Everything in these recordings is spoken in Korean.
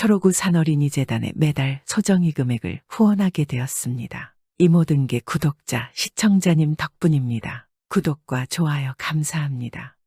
초록우 산어린이재단에 매달 소정의 금액을 후원하게 되었습니다. 이 모든 게 구독자, 시청자님 덕분입니다. 구독과 좋아요 감사합니다.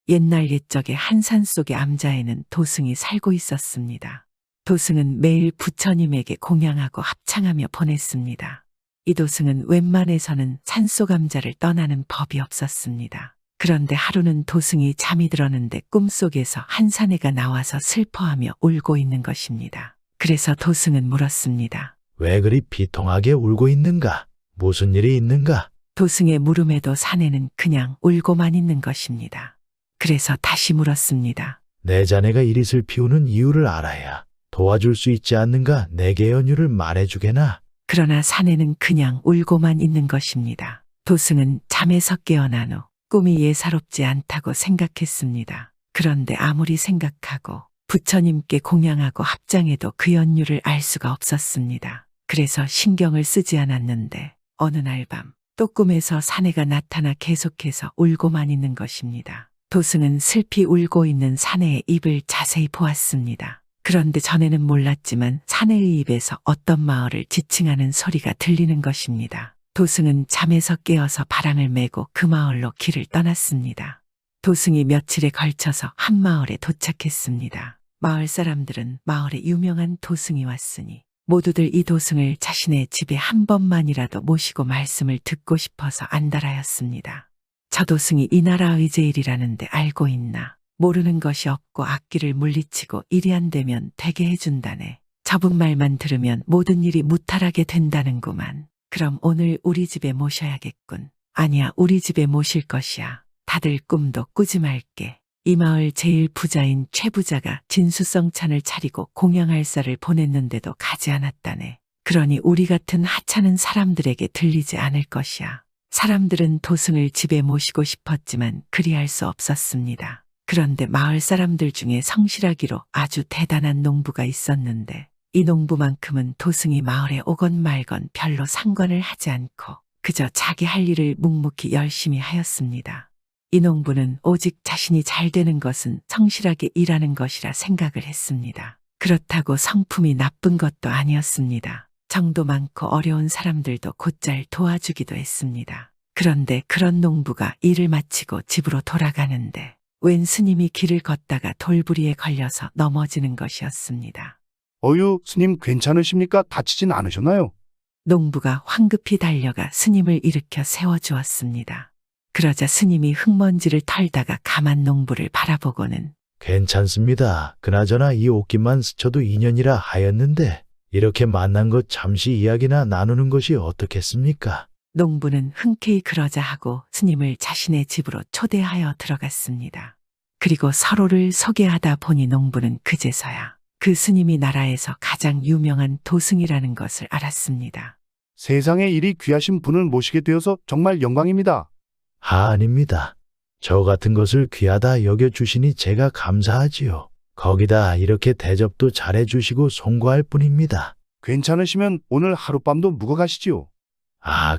옛날 옛적에 한 산속의 암자에는 도승이 살고 있었습니다. 도승은 매일 부처님에게 공양하고 합창하며 보냈습니다. 이 도승은 웬만해서는 산속 암자를 떠나는 법이 없었습니다. 그런데 하루는 도승이 잠이 들었는데 꿈속에서 한 사내가 나와서 슬퍼하며 울고 있는 것입니다. 그래서 도승은 물었습니다. 왜 그리 비통하게 울고 있는가? 무슨 일이 있는가? 도승의 물음에도 사내는 그냥 울고만 있는 것입니다. 그래서 다시 물었습니다. 내 자네가 이리 슬피우는 이유를 알아야 도와줄 수 있지 않는가? 내게 연유를 말해주게나. 그러나 사내는 그냥 울고만 있는 것입니다. 도승은 잠에서 깨어난 후 꿈이 예사롭지 않다고 생각했습니다. 그런데 아무리 생각하고 부처님께 공양하고 합장해도 그 연유를 알 수가 없었습니다. 그래서 신경을 쓰지 않았는데 어느 날 밤 또 꿈에서 사내가 나타나 계속해서 울고만 있는 것입니다. 도승은 슬피 울고 있는 사내의 입을 자세히 보았습니다. 그런데 전에는 몰랐지만 사내의 입에서 어떤 마을을 지칭하는 소리가 들리는 것입니다. 도승은 잠에서 깨어서 바람을 메고 그 마을로 길을 떠났습니다. 도승이 며칠에 걸쳐서 한 마을에 도착했습니다. 마을 사람들은 마을에 유명한 도승이 왔으니 모두들 이 도승을 자신의 집에 한 번만이라도 모시고 말씀을 듣고 싶어서 안달하였습니다. 저 도승이 이 나라의 제일이라는데 알고 있나? 모르는 것이 없고 악기를 물리치고 일이 안 되면 되게 해준다네. 저분 말만 들으면 모든 일이 무탈하게 된다는구만. 그럼 오늘 우리 집에 모셔야겠군. 아니야, 우리 집에 모실 것이야. 다들 꿈도 꾸지 말게. 이 마을 제일 부자인 최부자가 진수성찬을 차리고 공양할 쌀을 보냈는데도 가지 않았다네. 그러니 우리 같은 하찮은 사람들에게 들리지 않을 것이야. 사람들은 도승을 집에 모시고 싶었지만 그리할 수 없었습니다. 그런데 마을 사람들 중에 성실하기로 아주 대단한 농부가 있었는데 이 농부만큼은 도승이 마을에 오건 말건 별로 상관을 하지 않고 그저 자기 할 일을 묵묵히 열심히 하였습니다. 이 농부는 오직 자신이 잘 되는 것은 성실하게 일하는 것이라 생각을 했습니다. 그렇다고 성품이 나쁜 것도 아니었습니다. 정도 많고 어려운 사람들도 곧잘 도와주기도 했습니다. 그런데 그런 농부가 일을 마치고 집으로 돌아가는데 웬 스님이 길을 걷다가 돌부리에 걸려서 넘어지는 것이었습니다. 어유, 스님 괜찮으십니까? 다치진 않으셨나요? 농부가 황급히 달려가 스님을 일으켜 세워주었습니다. 그러자 스님이 흙먼지를 털다가 가만 농부를 바라보고는 괜찮습니다. 그나저나 이 옷깃만 스쳐도 인연이라 하였는데 이렇게 만난 것 잠시 이야기나 나누는 것이 어떻겠습니까? 농부는 흔쾌히 그러자 하고 스님을 자신의 집으로 초대하여 들어갔습니다. 그리고 서로를 소개하다 보니 농부는 그제서야 그 스님이 나라에서 가장 유명한 도승이라는 것을 알았습니다. 세상에 이리 귀하신 분을 모시게 되어서 정말 영광입니다. 아닙니다. 저 같은 것을 귀하다 여겨주시니 제가 감사하지요. 거기다 이렇게 대접도 잘해주시고 송구할 뿐입니다. 괜찮으시면 오늘 하룻밤도 묵어 가시지요.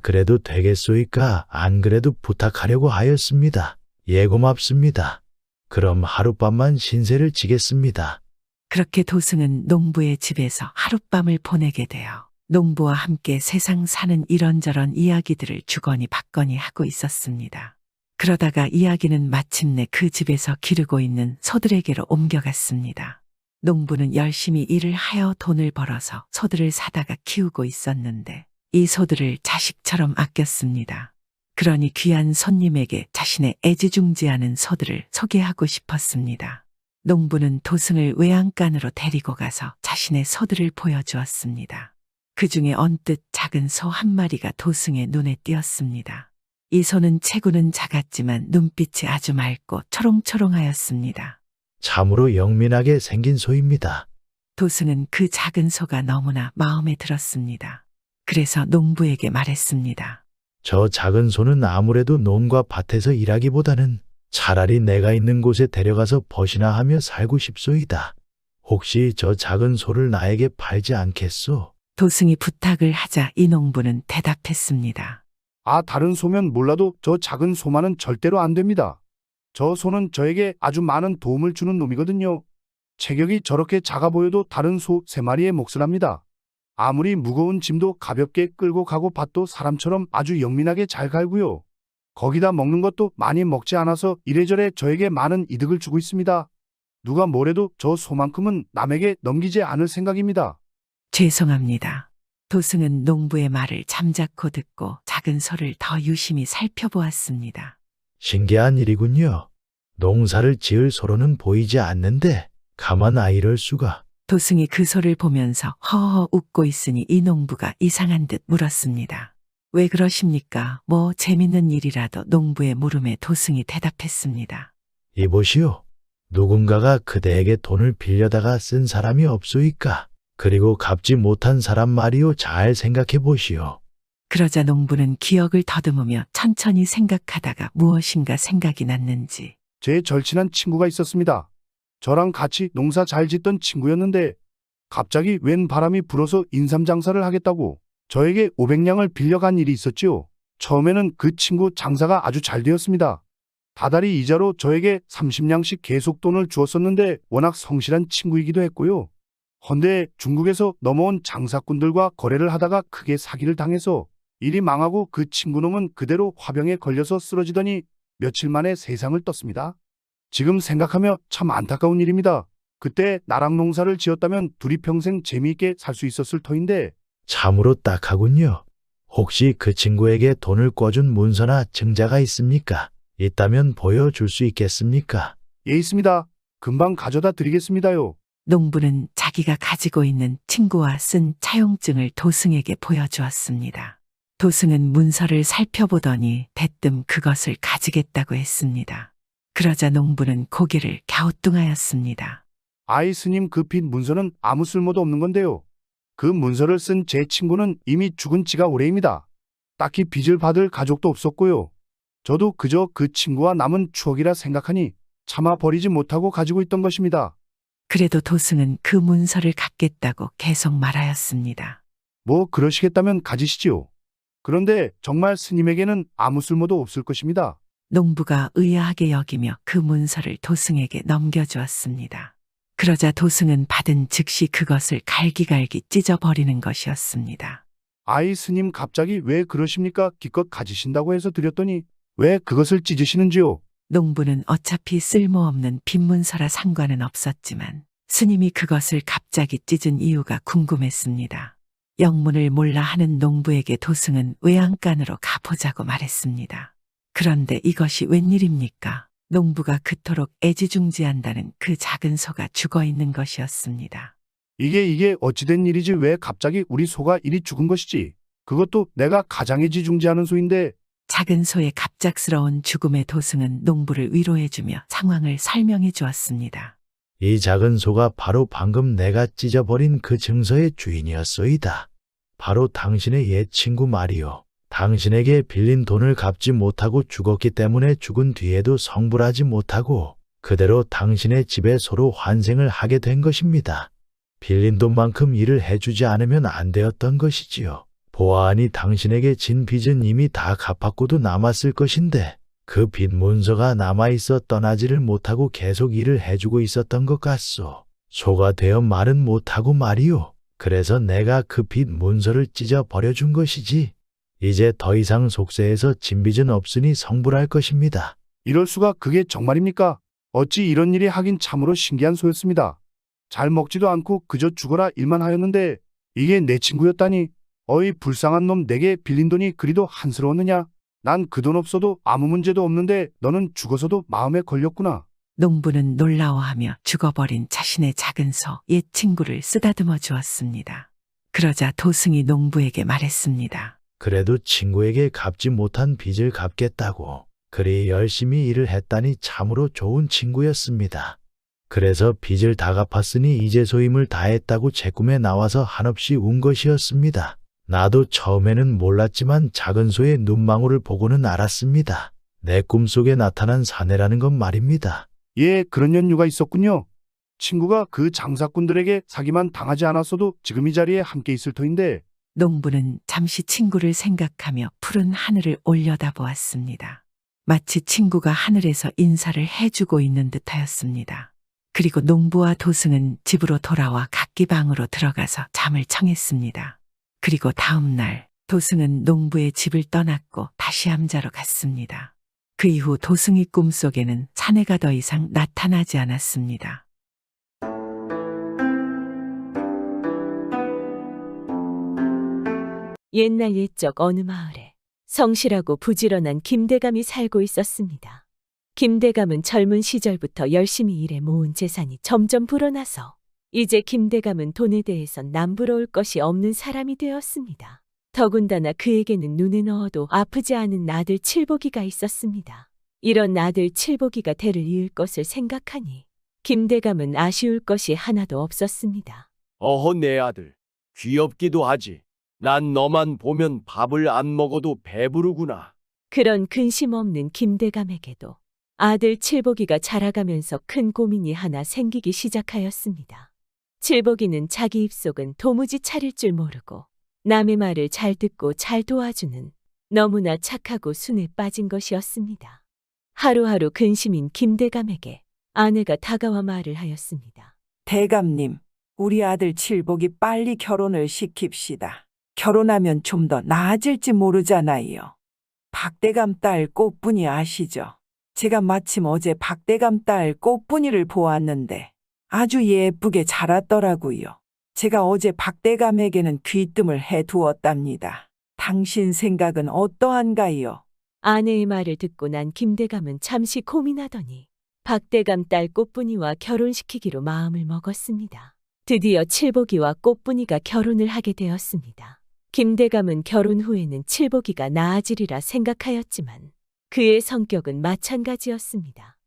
그래도 되겠소이까? 안 그래도 부탁하려고 하였습니다. 예, 고맙습니다. 그럼 하룻밤만 신세를 지겠습니다. 그렇게 도승은 농부의 집에서 하룻밤을 보내게 되어 농부와 함께 세상 사는 이런저런 이야기들을 주거니 받거니 하고 있었습니다. 그러다가 이야기는 마침내 그 집에서 기르고 있는 소들에게로 옮겨갔습니다. 농부는 열심히 일을 하여 돈을 벌어서 소들을 사다가 키우고 있었는데 이 소들을 자식처럼 아꼈습니다. 그러니 귀한 손님에게 자신의 애지중지하는 소들을 소개하고 싶었습니다. 농부는 도승을 외양간으로 데리고 가서 자신의 소들을 보여주었습니다. 그 중에 언뜻 작은 소 한 마리가 도승의 눈에 띄었습니다. 이 소는 체구는 작았지만 눈빛이 아주 맑고 초롱초롱하였습니다. 참으로 영민하게 생긴 소입니다. 도승은 그 작은 소가 너무나 마음에 들었습니다. 그래서 농부에게 말했습니다. 저 작은 소는 아무래도 논과 밭에서 일하기보다는 차라리 내가 있는 곳에 데려가서 벗이나 하며 살고 싶소이다. 혹시 저 작은 소를 나에게 팔지 않겠소? 도승이 부탁을 하자 이 농부는 대답했습니다. 다른 소면 몰라도 저 작은 소만은 절대로 안 됩니다. 저 소는 저에게 아주 많은 도움을 주는 놈이거든요. 체격이 저렇게 작아 보여도 다른 소 3마리의 몫을 합니다. 아무리 무거운 짐도 가볍게 끌고 가고 밭도 사람처럼 아주 영민하게 잘 갈고요. 거기다 먹는 것도 많이 먹지 않아서 이래저래 저에게 많은 이득을 주고 있습니다. 누가 뭐래도 저 소만큼은 남에게 넘기지 않을 생각입니다. 죄송합니다. 도승은 농부의 말을 잠자코 듣고 작은 소를 더 유심히 살펴보았습니다. 신기한 일이군요. 농사를 지을 소로는 보이지 않는데 가만 이럴 수가. 도승이 그 소를 보면서 허허 웃고 있으니 이 농부가 이상한 듯 물었습니다. 왜 그러십니까? 뭐 재밌는 일이라도 농부의 물음에 도승이 대답했습니다. 이보시오. 누군가가 그대에게 돈을 빌려다가 쓴 사람이 없소이까? 그리고 갚지 못한 사람 말이오. 잘 생각해 보시오. 그러자 농부는 기억을 더듬으며 천천히 생각하다가 무엇인가 생각이 났는지 제 절친한 친구가 있었습니다. 저랑 같이 농사 잘 짓던 친구였는데 갑자기 웬 바람이 불어서 인삼장사를 하겠다고 저에게 500냥을 빌려간 일이 있었지요. 처음에는 그 친구 장사가 아주 잘 되었습니다. 다달이 이자로 저에게 30냥씩 계속 돈을 주었었는데 워낙 성실한 친구이기도 했고요. 헌데 중국에서 넘어온 장사꾼들과 거래를 하다가 크게 사기를 당해서 일이 망하고 그 친구놈은 그대로 화병에 걸려서 쓰러지더니 며칠 만에 세상을 떴습니다. 지금 생각하며 참 안타까운 일입니다. 그때 나랑 농사를 지었다면 둘이 평생 재미있게 살 수 있었을 터인데. 참으로 딱하군요. 혹시 그 친구에게 돈을 꿔준 문서나 증자가 있습니까? 있다면 보여줄 수 있겠습니까? 예, 있습니다. 금방 가져다 드리겠습니다요. 농부는 자기가 가지고 있는 친구와 쓴 차용증을 도승에게 보여주었습니다. 도승은 문서를 살펴보더니 대뜸 그것을 가지겠다고 했습니다. 그러자 농부는 고개를 갸우뚱하였습니다. 아이 스님, 그 빚 문서는 아무 쓸모도 없는 건데요. 그 문서를 쓴 제 친구는 이미 죽은 지가 오래입니다. 딱히 빚을 받을 가족도 없었고요. 저도 그저 그 친구와 남은 추억이라 생각하니 차마 버리지 못하고 가지고 있던 것입니다. 그래도 도승은 그 문서를 갖겠다고 계속 말하였습니다. 뭐 그러시겠다면 가지시지요. 그런데 정말 스님에게는 아무 쓸모도 없을 것입니다. 농부가 의아하게 여기며 그 문서를 도승에게 넘겨주었습니다. 그러자 도승은 받은 즉시 그것을 갈기갈기 찢어버리는 것이었습니다. 아이 스님, 갑자기 왜 그러십니까? 기껏 가지신다고 해서 드렸더니 왜 그것을 찢으시는지요? 농부는 어차피 쓸모없는 빈문서라 상관은 없었지만 스님이 그것을 갑자기 찢은 이유가 궁금했습니다. 영문을 몰라 하는 농부에게 도승은 외양간으로 가보자고 말했습니다. 그런데 이것이 웬일입니까? 농부가 그토록 애지중지한다는 그 작은 소가 죽어 있는 것이었습니다. 이게 어찌된 일이지? 왜 갑자기 우리 소가 이리 죽은 것이지? 그것도 내가 가장 애지중지하는 소인데. 작은 소의 갑작스러운 죽음에 도승은 농부를 위로해주며 상황을 설명해 주었습니다. 이 작은 소가 바로 방금 내가 찢어버린 그 증서의 주인이었소이다. 바로 당신의 옛 친구 말이오. 당신에게 빌린 돈을 갚지 못하고 죽었기 때문에 죽은 뒤에도 성불하지 못하고 그대로 당신의 집에 소로 환생을 하게 된 것입니다. 빌린 돈만큼 일을 해주지 않으면 안 되었던 것이지요. 보아하니 당신에게 진 빚은 이미 다 갚았고도 남았을 것인데 그 빚 문서가 남아있어 떠나지를 못하고 계속 일을 해주고 있었던 것 같소. 소가 되어 말은 못하고 말이오. 그래서 내가 그 빚 문서를 찢어 버려준 것이지. 이제 더 이상 속세에서 진 빚은 없으니 성불할 것입니다. 이럴 수가, 그게 정말입니까? 어찌 이런 일이 하긴 참으로 신기한 소였습니다. 잘 먹지도 않고 그저 죽어라 일만 하였는데 이게 내 친구였다니. 어이 불쌍한 놈, 내게 빌린 돈이 그리도 한스러웠느냐? 난 그 돈 없어도 아무 문제도 없는데 너는 죽어서도 마음에 걸렸구나. 농부는 놀라워하며 죽어버린 자신의 작은 소, 옛 친구를 쓰다듬어 주었습니다. 그러자 도승이 농부에게 말했습니다. 그래도 친구에게 갚지 못한 빚을 갚겠다고 그리 열심히 일을 했다니 참으로 좋은 친구였습니다. 그래서 빚을 다 갚았으니 이제서 힘을 다했다고 제 꿈에 나와서 한없이 운 것이었습니다. 나도 처음에는 몰랐지만 작은 소의 눈망울을 보고는 알았습니다. 내 꿈속에 나타난 사내라는 건 말입니다. 예, 그런 연유가 있었군요. 친구가 그 장사꾼들에게 사기만 당하지 않았어도 지금 이 자리에 함께 있을 터인데. 농부는 잠시 친구를 생각하며 푸른 하늘을 올려다보았습니다. 마치 친구가 하늘에서 인사를 해주고 있는 듯하였습니다. 그리고 농부와 도승은 집으로 돌아와 각기 방으로 들어가서 잠을 청했습니다. 그리고 다음 날 도승은 농부의 집을 떠났고 다시 함자로 갔습니다. 그 이후 도승의 꿈속에는 사내가 더 이상 나타나지 않았습니다. 옛날 옛적 어느 마을에 성실하고 부지런한 김대감이 살고 있었습니다. 김대감은 젊은 시절부터 열심히 일해 모은 재산이 점점 불어나서 이제 김대감은 돈에 대해선 남부러울 것이 없는 사람이 되었습니다. 더군다나 그에게는 눈에 넣어도 아프지 않은 아들 칠복이가 있었습니다. 이런 아들 칠복이가 대를 이을 것을 생각하니 김대감은 아쉬울 것이 하나도 없었습니다. 어허 내 아들, 귀엽기도 하지. 난 너만 보면 밥을 안 먹어도 배부르구나. 그런 근심 없는 김대감에게도 아들 칠복이가 자라가면서 큰 고민이 하나 생기기 시작하였습니다. 칠복이는 자기 입속은 도무지 차릴 줄 모르고 남의 말을 잘 듣고 잘 도와주는 너무나 착하고 순에 빠진 것이었습니다. 하루하루 근심인 김대감에게 아내가 다가와 말을 하였습니다. 대감님, 우리 아들 칠복이 빨리 결혼을 시킵시다. 결혼하면 좀 더 나아질지 모르잖아요. 박대감 딸 꽃분이 아시죠? 제가 마침 어제 박대감 딸 꽃분이를 보았는데 아주 예쁘게 자랐더라고요. 제가 어제 박대감에게는 귀뜸을 해두었답니다. 당신 생각은 어떠한가요? 아내의 말을 듣고 난 김대감은 잠시 고민하더니 박대감 딸 꽃분이와 결혼시키기로 마음을 먹었습니다. 드디어 칠복이와 꽃분이가 결혼을 하게 되었습니다. 김대감은 결혼 후에는 칠복이가 나아지리라 생각하였지만 그의 성격은 마찬가지였습니다.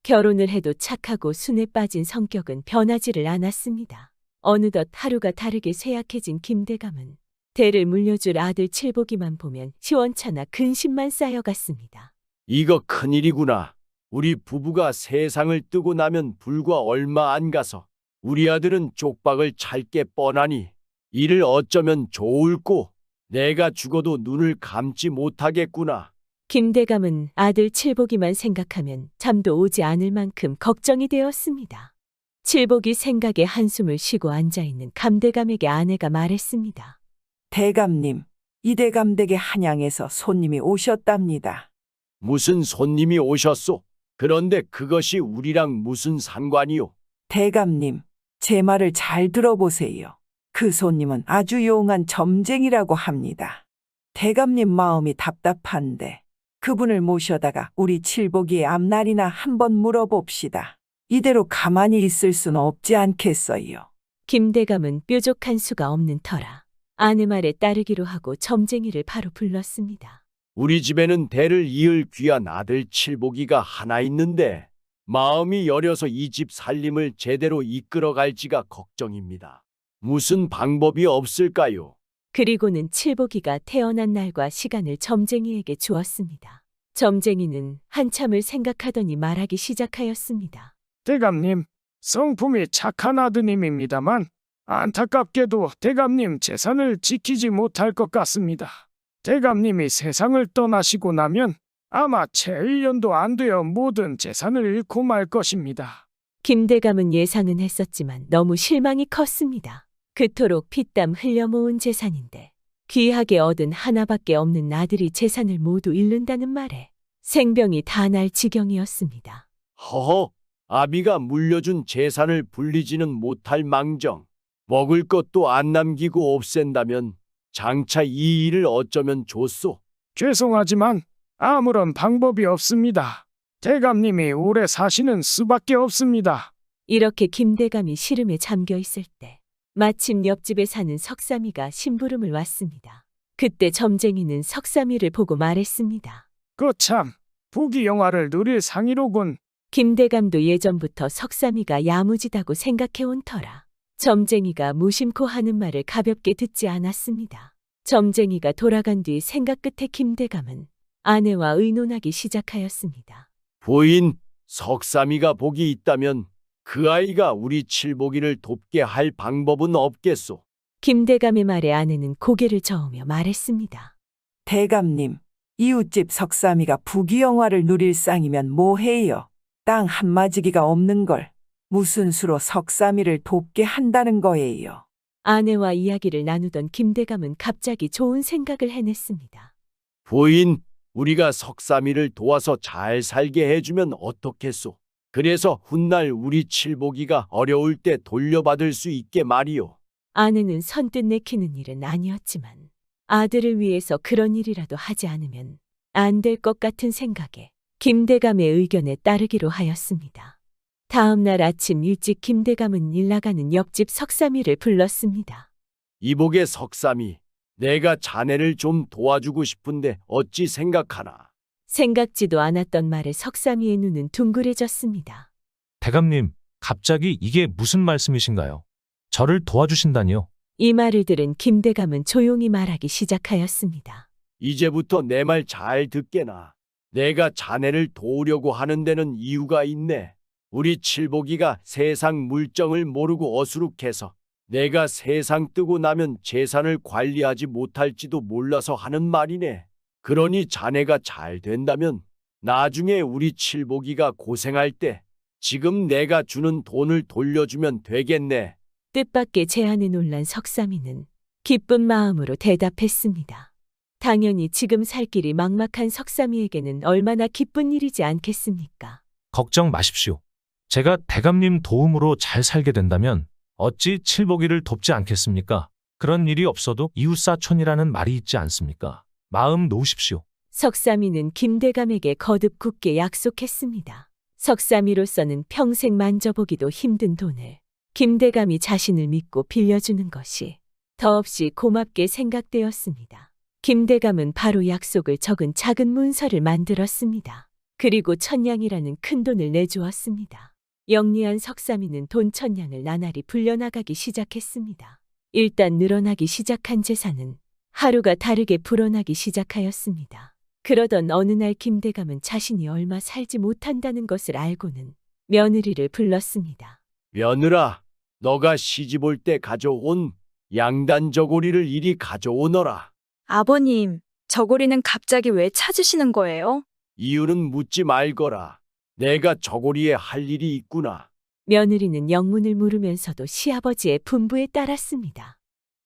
결혼을 해도 착하고 순에 빠진 성격은 변하지를 않았습니다. 어느덧 하루가 다르게 쇠약해진 김대감은 대를 물려줄 아들 칠복이만 보면 시원찮아 근심만 쌓여갔습니다. 이거 큰일이구나. 우리 부부가 세상을 뜨고 나면 불과 얼마 안 가서 우리 아들은 족박을 찰 게 뻔하니 이를 어쩌면 좋을꼬. 내가 죽어도 눈을 감지 못하겠구나. 김대감은 아들 칠복이만 생각하면 잠도 오지 않을 만큼 걱정이 되었습니다. 칠복이 생각에 한숨을 쉬고 앉아있는 감대감에게 아내가 말했습니다. 대감님, 이대감 댁에 한양에서 손님이 오셨답니다. 무슨 손님이 오셨소? 그런데 그것이 우리랑 무슨 상관이요? 대감님, 제 말을 잘 들어보세요. 그 손님은 아주 용한 점쟁이라고 합니다. 대감님 마음이 답답한데 그분을 모셔다가 우리 칠복이의 앞날이나 한번 물어봅시다. 이대로 가만히 있을 수는 없지 않겠어요. 김대감은 뾰족한 수가 없는 터라 아내 말에 따르기로 하고 점쟁이를 바로 불렀습니다. 우리 집에는 대를 이을 귀한 아들 칠복이가 하나 있는데 마음이 여려서 이 집 살림을 제대로 이끌어갈지가 걱정입니다. 무슨 방법이 없을까요? 그리고는 칠복이가 태어난 날과 시간을 점쟁이에게 주었습니다. 점쟁이는 한참을 생각하더니 말하기 시작하였습니다. 대감님, 성품이 착한 아드님입니다만 안타깝게도 대감님 재산을 지키지 못할 것 같습니다. 대감님이 세상을 떠나시고 나면 아마 채 1년도 안 되어 모든 재산을 잃고 말 것입니다. 김대감은 예상은 했었지만 너무 실망이 컸습니다. 그토록 피땀 흘려 모은 재산인데 귀하게 얻은 하나밖에 없는 아들이 재산을 모두 잃는다는 말에 생병이 다 날 지경이었습니다. 허허, 아비가 물려준 재산을 불리지는 못할 망정. 먹을 것도 안 남기고 없앤다면 장차 이 일을 어쩌면 좋소? 죄송하지만 아무런 방법이 없습니다. 대감님이 오래 사시는 수밖에 없습니다. 이렇게 김대감이 시름에 잠겨 있을 때 마침 옆집에 사는 석삼이가 심부름을 왔습니다. 그때 점쟁이는 석삼이를 보고 말했습니다. 거참, 부귀 영화를 누릴 상이로군. 김대감도 예전부터 석삼이가 야무지다고 생각해온 터라 점쟁이가 무심코 하는 말을 가볍게 듣지 않았습니다. 점쟁이가 돌아간 뒤 생각 끝에 김대감은 아내와 의논하기 시작하였습니다. 부인, 석삼이가 복이 있다면 그 아이가 우리 칠복이를 돕게 할 방법은 없겠소? 김대감의 말에 아내는 고개를 저으며 말했습니다. 대감님, 이웃집 석삼이가 부귀영화를 누릴 쌍이면 뭐해요. 땅 한마지기가 없는 걸 무슨 수로 석삼이를 돕게 한다는 거예요. 아내와 이야기를 나누던 김대감은 갑자기 좋은 생각을 해냈습니다. 부인, 우리가 석삼이를 도와서 잘 살게 해주면 어떻겠소? 그래서 훗날 우리 칠복이가 어려울 때 돌려받을 수 있게 말이오. 아내는 선뜻 내키는 일은 아니었지만 아들을 위해서 그런 일이라도 하지 않으면 안 될 것 같은 생각에 김대감의 의견에 따르기로 하였습니다. 다음 날 아침 일찍 김대감은 일 나가는 옆집 석삼이를 불렀습니다. 이복의 석삼이, 내가 자네를 좀 도와주고 싶은데 어찌 생각하나? 생각지도 않았던 말에 석삼이의 눈은 둥그레졌습니다. 대감님, 갑자기 이게 무슨 말씀이신가요? 저를 도와주신다니요? 이 말을 들은 김대감은 조용히 말하기 시작하였습니다. 이제부터 내 말 잘 듣게나. 내가 자네를 도우려고 하는 데는 이유가 있네. 우리 칠복이가 세상 물정을 모르고 어수룩해서 내가 세상 뜨고 나면 재산을 관리하지 못할지도 몰라서 하는 말이네. 그러니 자네가 잘 된다면 나중에 우리 칠복이가 고생할 때 지금 내가 주는 돈을 돌려주면 되겠네. 뜻밖의 제안에 놀란 석삼이는 기쁜 마음으로 대답했습니다. 당연히 지금 살 길이 막막한 석삼이에게는 얼마나 기쁜 일이지 않겠습니까? 걱정 마십시오. 제가 대감님 도움으로 잘 살게 된다면 어찌 칠복이를 돕지 않겠습니까? 그런 일이 없어도 이웃사촌이라는 말이 있지 않습니까? 마음 놓으십시오. 석삼이는 김대감에게 거듭 굳게 약속했습니다. 석삼이로서는 평생 만져보기도 힘든 돈을 김대감이 자신을 믿고 빌려주는 것이 더없이 고맙게 생각되었습니다. 김대감은 바로 약속을 적은 작은 문서를 만들었습니다. 그리고 천냥이라는 큰 돈을 내주었습니다. 영리한 석삼이는 돈 천냥을 나날이 불려나가기 시작했습니다. 일단 늘어나기 시작한 재산은 하루가 다르게 불어나기 시작하였습니다. 그러던 어느 날 김대감은 자신이 얼마 살지 못한다는 것을 알고는 며느리를 불렀습니다. 며느라, 너가 시집 올 때 가져온 양단 저고리를 이리 가져오너라. 아버님, 저고리는 갑자기 왜 찾으시는 거예요? 이유는 묻지 말거라. 내가 저고리에 할 일이 있구나. 며느리는 영문을 물으면서도 시아버지의 분부에 따랐습니다.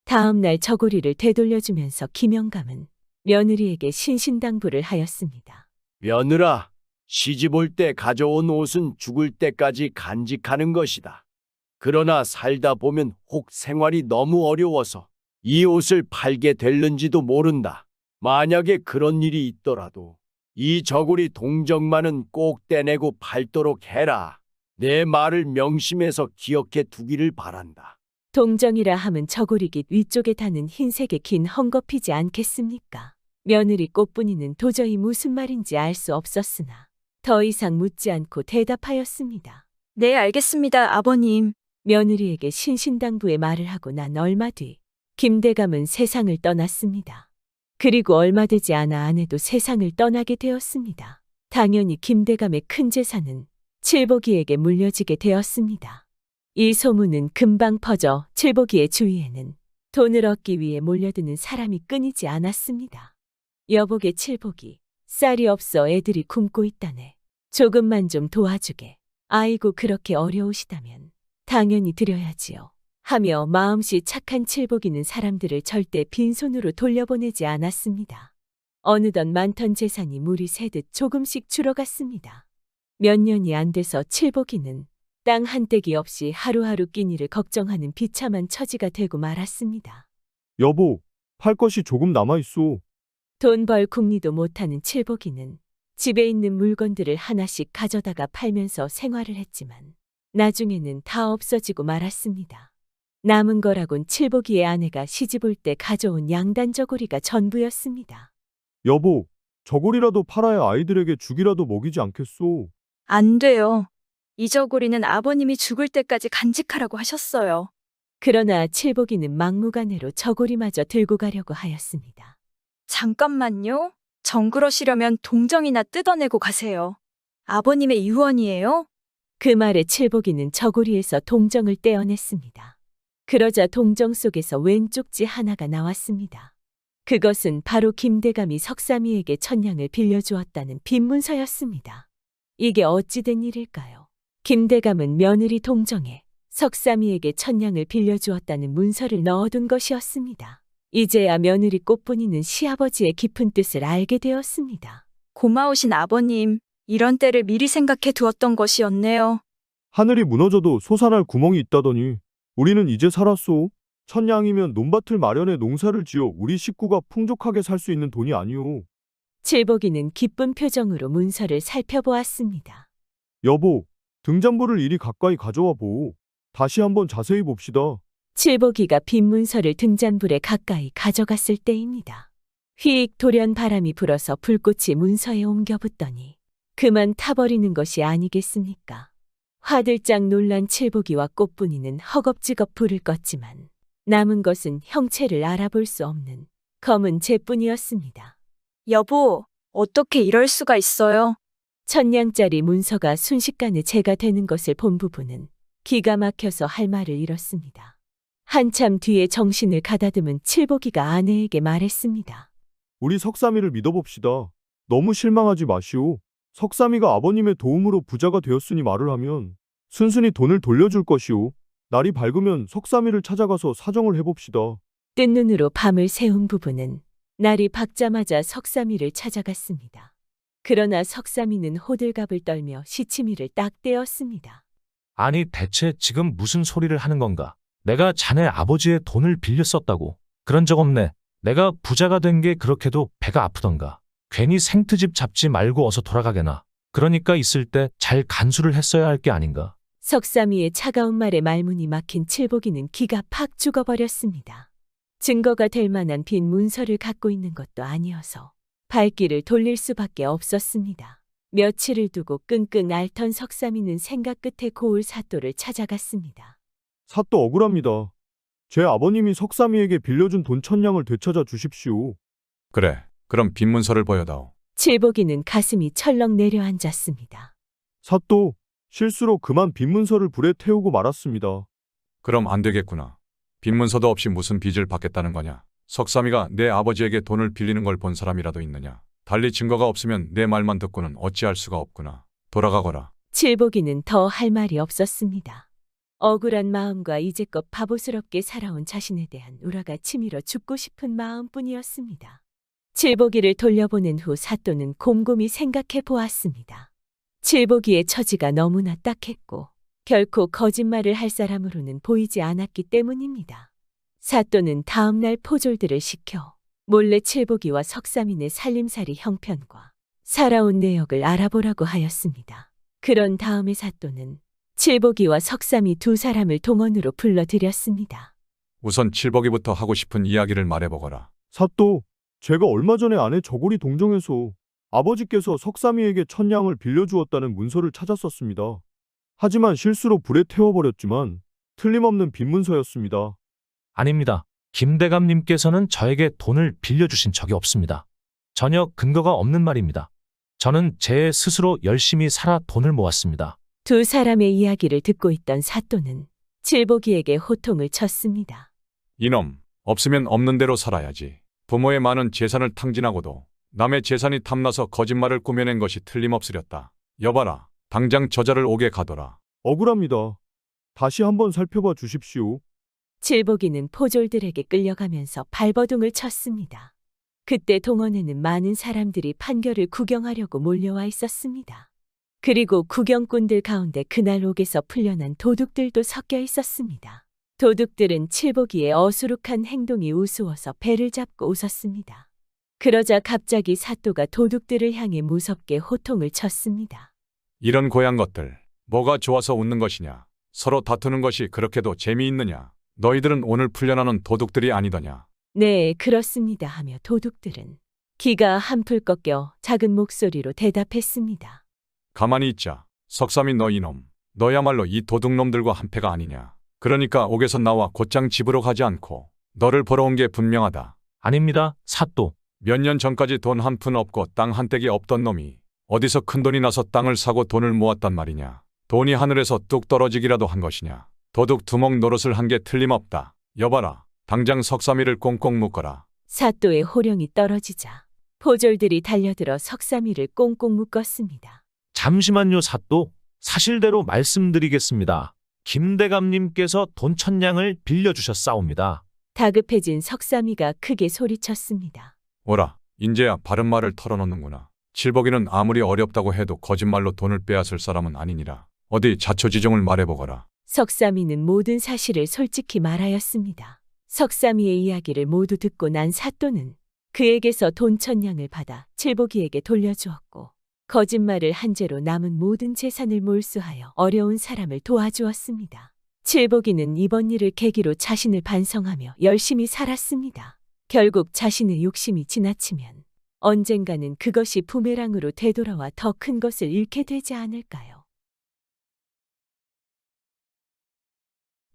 다음 날 저고리를 되돌려주면서 김영감은 며느리에게 신신당부를 하였습니다. 며느라, 시집 올 때 가져온 옷은 죽을 때까지 간직하는 것이다. 그러나 살다 보면 혹 생활이 너무 어려워서 이 옷을 팔게 될는지도 모른다. 만약에 그런 일이 있더라도 이 저고리 동정만은 꼭 떼내고 팔도록 해라. 내 말을 명심해서 기억해 두기를 바란다. 동정이라 함은 저고리깃 위쪽에 다는 흰색의 긴 헝겊이지 않겠습니까? 며느리 꽃분이는 도저히 무슨 말인지 알 수 없었으나 더 이상 묻지 않고 대답하였습니다. 네, 알겠습니다, 아버님. 며느리에게 신신당부의 말을 하고 난 얼마 뒤 김대감은 세상을 떠났습니다. 그리고 얼마 되지 않아 아내도 세상을 떠나게 되었습니다. 당연히 김대감의 큰 재산은 칠복이에게 물려지게 되었습니다. 이 소문은 금방 퍼져 칠복이의 주위에는 돈을 얻기 위해 몰려드는 사람이 끊이지 않았습니다. 여복의 칠복이, 쌀이 없어 애들이 굶고 있다네. 조금만 좀 도와주게. 아이고 그렇게 어려우시다면 당연히 드려야지요. 하며 마음씨 착한 칠복이는 사람들을 절대 빈손으로 돌려보내지 않았습니다. 어느덧 많던 재산이 물이 새듯 조금씩 줄어갔습니다. 몇 년이 안 돼서 칠복이는 땅 한 떼기 없이 하루하루 끼니를 걱정하는 비참한 처지가 되고 말았습니다. 여보, 팔 것이 조금 남아있어. 돈 벌 궁리도 못하는 칠복이는 집에 있는 물건들을 하나씩 가져다가 팔면서 생활을 했지만 나중에는 다 없어지고 말았습니다. 남은 거라곤 칠복이의 아내가 시집 올 때 가져온 양단 저고리가 전부였습니다. 여보, 저고리라도 팔아야 아이들에게 죽이라도 먹이지 않겠소. 안 돼요. 이 저고리는 아버님이 죽을 때까지 간직하라고 하셨어요. 그러나 칠복이는 막무가내로 저고리마저 들고 가려고 하였습니다. 잠깐만요. 정그러시려면 동정이나 뜯어내고 가세요. 아버님의 유언이에요? 그 말에 칠복이는 저고리에서 동정을 떼어냈습니다. 그러자 동정 속에서 왼 쪽지 하나가 나왔습니다. 그것은 바로 김대감이 석삼이에게 천냥을 빌려주었다는 빈문서였습니다. 이게 어찌된 일일까요? 김대감은 며느리 동정에 석삼이에게 천냥을 빌려주었다는 문서를 넣어둔 것이었습니다. 이제야 며느리 꽃분이는 시아버지의 깊은 뜻을 알게 되었습니다. 고마우신 아버님, 이런 때를 미리 생각해 두었던 것이었네요. 하늘이 무너져도 솟아날 구멍이 있다더니 우리는 이제 살았소. 천냥이면 논밭을 마련해 농사를 지어 우리 식구가 풍족하게 살 수 있는 돈이 아니오. 칠복이는 기쁜 표정으로 문서를 살펴보았습니다. 여보, 등잔불을 이리 가까이 가져와 보오. 다시 한번 자세히 봅시다. 칠복이가 빈 문서를 등잔불에 가까이 가져갔을 때입니다. 휙 돌연 바람이 불어서 불꽃이 문서에 옮겨 붙더니 그만 타버리는 것이 아니겠습니까? 화들짝 놀란 칠복이와 꽃분이는 허겁지겁 불을 껐지만 남은 것은 형체를 알아볼 수 없는 검은 재뿐이었습니다. 여보, 어떻게 이럴 수가 있어요? 천냥짜리 문서가 순식간에 재가 되는 것을 본 부부는 기가 막혀서 할 말을 잃었습니다. 한참 뒤에 정신을 가다듬은 칠복이가 아내에게 말했습니다. 우리 석삼이를 믿어봅시다. 너무 실망하지 마시오. 석삼이가 아버님의 도움으로 부자가 되었으니 말을 하면 순순히 돈을 돌려줄 것이오. 날이 밝으면 석삼이를 찾아가서 사정을 해봅시다. 뜬 눈으로 밤을 새운 부부는 날이 밝자마자 석삼이를 찾아갔습니다. 그러나 석삼이는 호들갑을 떨며 시치미를 딱 떼었습니다. 아니 대체 지금 무슨 소리를 하는 건가? 내가 자네 아버지의 돈을 빌려 썼다고. 그런 적 없네. 내가 부자가 된 게 그렇게도 배가 아프던가. 괜히 생트집 잡지 말고 어서 돌아가게나. 그러니까 있을 때 잘 간수를 했어야 할 게 아닌가. 석삼이의 차가운 말에 말문이 막힌 칠복이는 기가 팍 죽어버렸습니다. 증거가 될 만한 빈 문서를 갖고 있는 것도 아니어서 발길을 돌릴 수밖에 없었습니다. 며칠을 두고 끙끙 앓던 석삼이는 생각 끝에 고을 사또를 찾아갔습니다. 사또 억울합니다. 제 아버님이 석삼이에게 빌려준 돈 1000냥을 되찾아 주십시오. 그래, 그럼 빈문서를 보여다오. 칠복이는 가슴이 철렁 내려앉았습니다. 사또, 실수로 그만 빈문서를 불에 태우고 말았습니다. 그럼 안 되겠구나. 빈문서도 없이 무슨 빚을 받겠다는 거냐. 석삼이가 내 아버지에게 돈을 빌리는 걸 본 사람이라도 있느냐. 달리 증거가 없으면 내 말만 듣고는 어찌할 수가 없구나. 돌아가거라. 칠복이는 더 할 말이 없었습니다. 억울한 마음과 이제껏 바보스럽게 살아온 자신에 대한 우라가 치밀어 죽고 싶은 마음뿐이었습니다. 칠복이를 돌려보낸 후 사또는 곰곰이 생각해 보았습니다. 칠복이의 처지가 너무나 딱했고 결코 거짓말을 할 사람으로는 보이지 않았기 때문입니다. 사또는 다음 날 포졸들을 시켜 몰래 칠복이와 석삼인의 살림살이 형편과 살아온 내역을 알아보라고 하였습니다. 그런 다음에 사또는 칠복이와 석삼이 두 사람을 동원으로 불러들였습니다. 우선 칠복이부터 하고 싶은 이야기를 말해보거라. 사또, 제가 얼마 전에 아내 저고리 동정에서 아버지께서 석삼이에게 1000냥을 빌려주었다는 문서를 찾았었습니다. 하지만 실수로 불에 태워버렸지만 틀림없는 빈문서였습니다. 아닙니다. 김대감님께서는 저에게 돈을 빌려주신 적이 없습니다. 전혀 근거가 없는 말입니다. 저는 제 스스로 열심히 살아 돈을 모았습니다. 두 사람의 이야기를 듣고 있던 사또는 칠복이에게 호통을 쳤습니다. 이놈, 없으면 없는 대로 살아야지. 부모의 많은 재산을 탕진하고도 남의 재산이 탐나서 거짓말을 꾸며낸 것이 틀림없으렸다. 여봐라, 당장 저자를 오게 가둬라. 억울합니다. 다시 한번 살펴봐 주십시오. 칠복이는 포졸들에게 끌려가면서 발버둥을 쳤습니다. 그때 동원에는 많은 사람들이 판결을 구경하려고 몰려와 있었습니다. 그리고 구경꾼들 가운데 그날 옥에서 풀려난 도둑들도 섞여 있었습니다. 도둑들은 칠복이의 어수룩한 행동이 우스워서 배를 잡고 웃었습니다. 그러자 갑자기 사또가 도둑들을 향해 무섭게 호통을 쳤습니다. 이런 고양 것들, 뭐가 좋아서 웃는 것이냐. 서로 다투는 것이 그렇게도 재미있느냐. 너희들은 오늘 풀려나는 도둑들이 아니더냐. 네, 그렇습니다 하며 도둑들은 기가 한풀 꺾여 작은 목소리로 대답했습니다. 가만히 있자. 석삼이 너 이놈. 너야말로 이 도둑놈들과 한패가 아니냐. 그러니까 옥에서 나와 곧장 집으로 가지 않고 너를 보러 온 게 분명하다. 아닙니다, 사또. 몇 년 전까지 돈 한 푼 없고 땅 한 떼기 없던 놈이 어디서 큰돈이 나서 땅을 사고 돈을 모았단 말이냐. 돈이 하늘에서 뚝 떨어지기라도 한 것이냐. 도둑 두목 노릇을 한 게 틀림없다. 여봐라, 당장 석삼이를 꽁꽁 묶어라. 사또의 호령이 떨어지자 포졸들이 달려들어 석삼이를 꽁꽁 묶었습니다. 잠시만요, 사또. 사실대로 말씀드리겠습니다. 김대감님께서 돈 1,000냥을 빌려주셨사옵니다. 다급해진 석삼이가 크게 소리쳤습니다. 오라, 인제야 바른 말을 털어놓는구나. 칠복이는 아무리 어렵다고 해도 거짓말로 돈을 빼앗을 사람은 아니니라. 어디 자초지종을 말해보거라. 석삼이는 모든 사실을 솔직히 말하였습니다. 석삼이의 이야기를 모두 듣고 난 사또는 그에게서 돈 1,000냥을 받아 칠복이에게 돌려주었고 거짓말을 한 죄로 남은 모든 재산을 몰수하여 어려운 사람을 도와주었습니다. 칠복이는 이번 일을 계기로 자신을 반성하며 열심히 살았습니다. 결국 자신의 욕심이 지나치면 언젠가는 그것이 부메랑으로 되돌아와 더 큰 것을 잃게 되지 않을까요?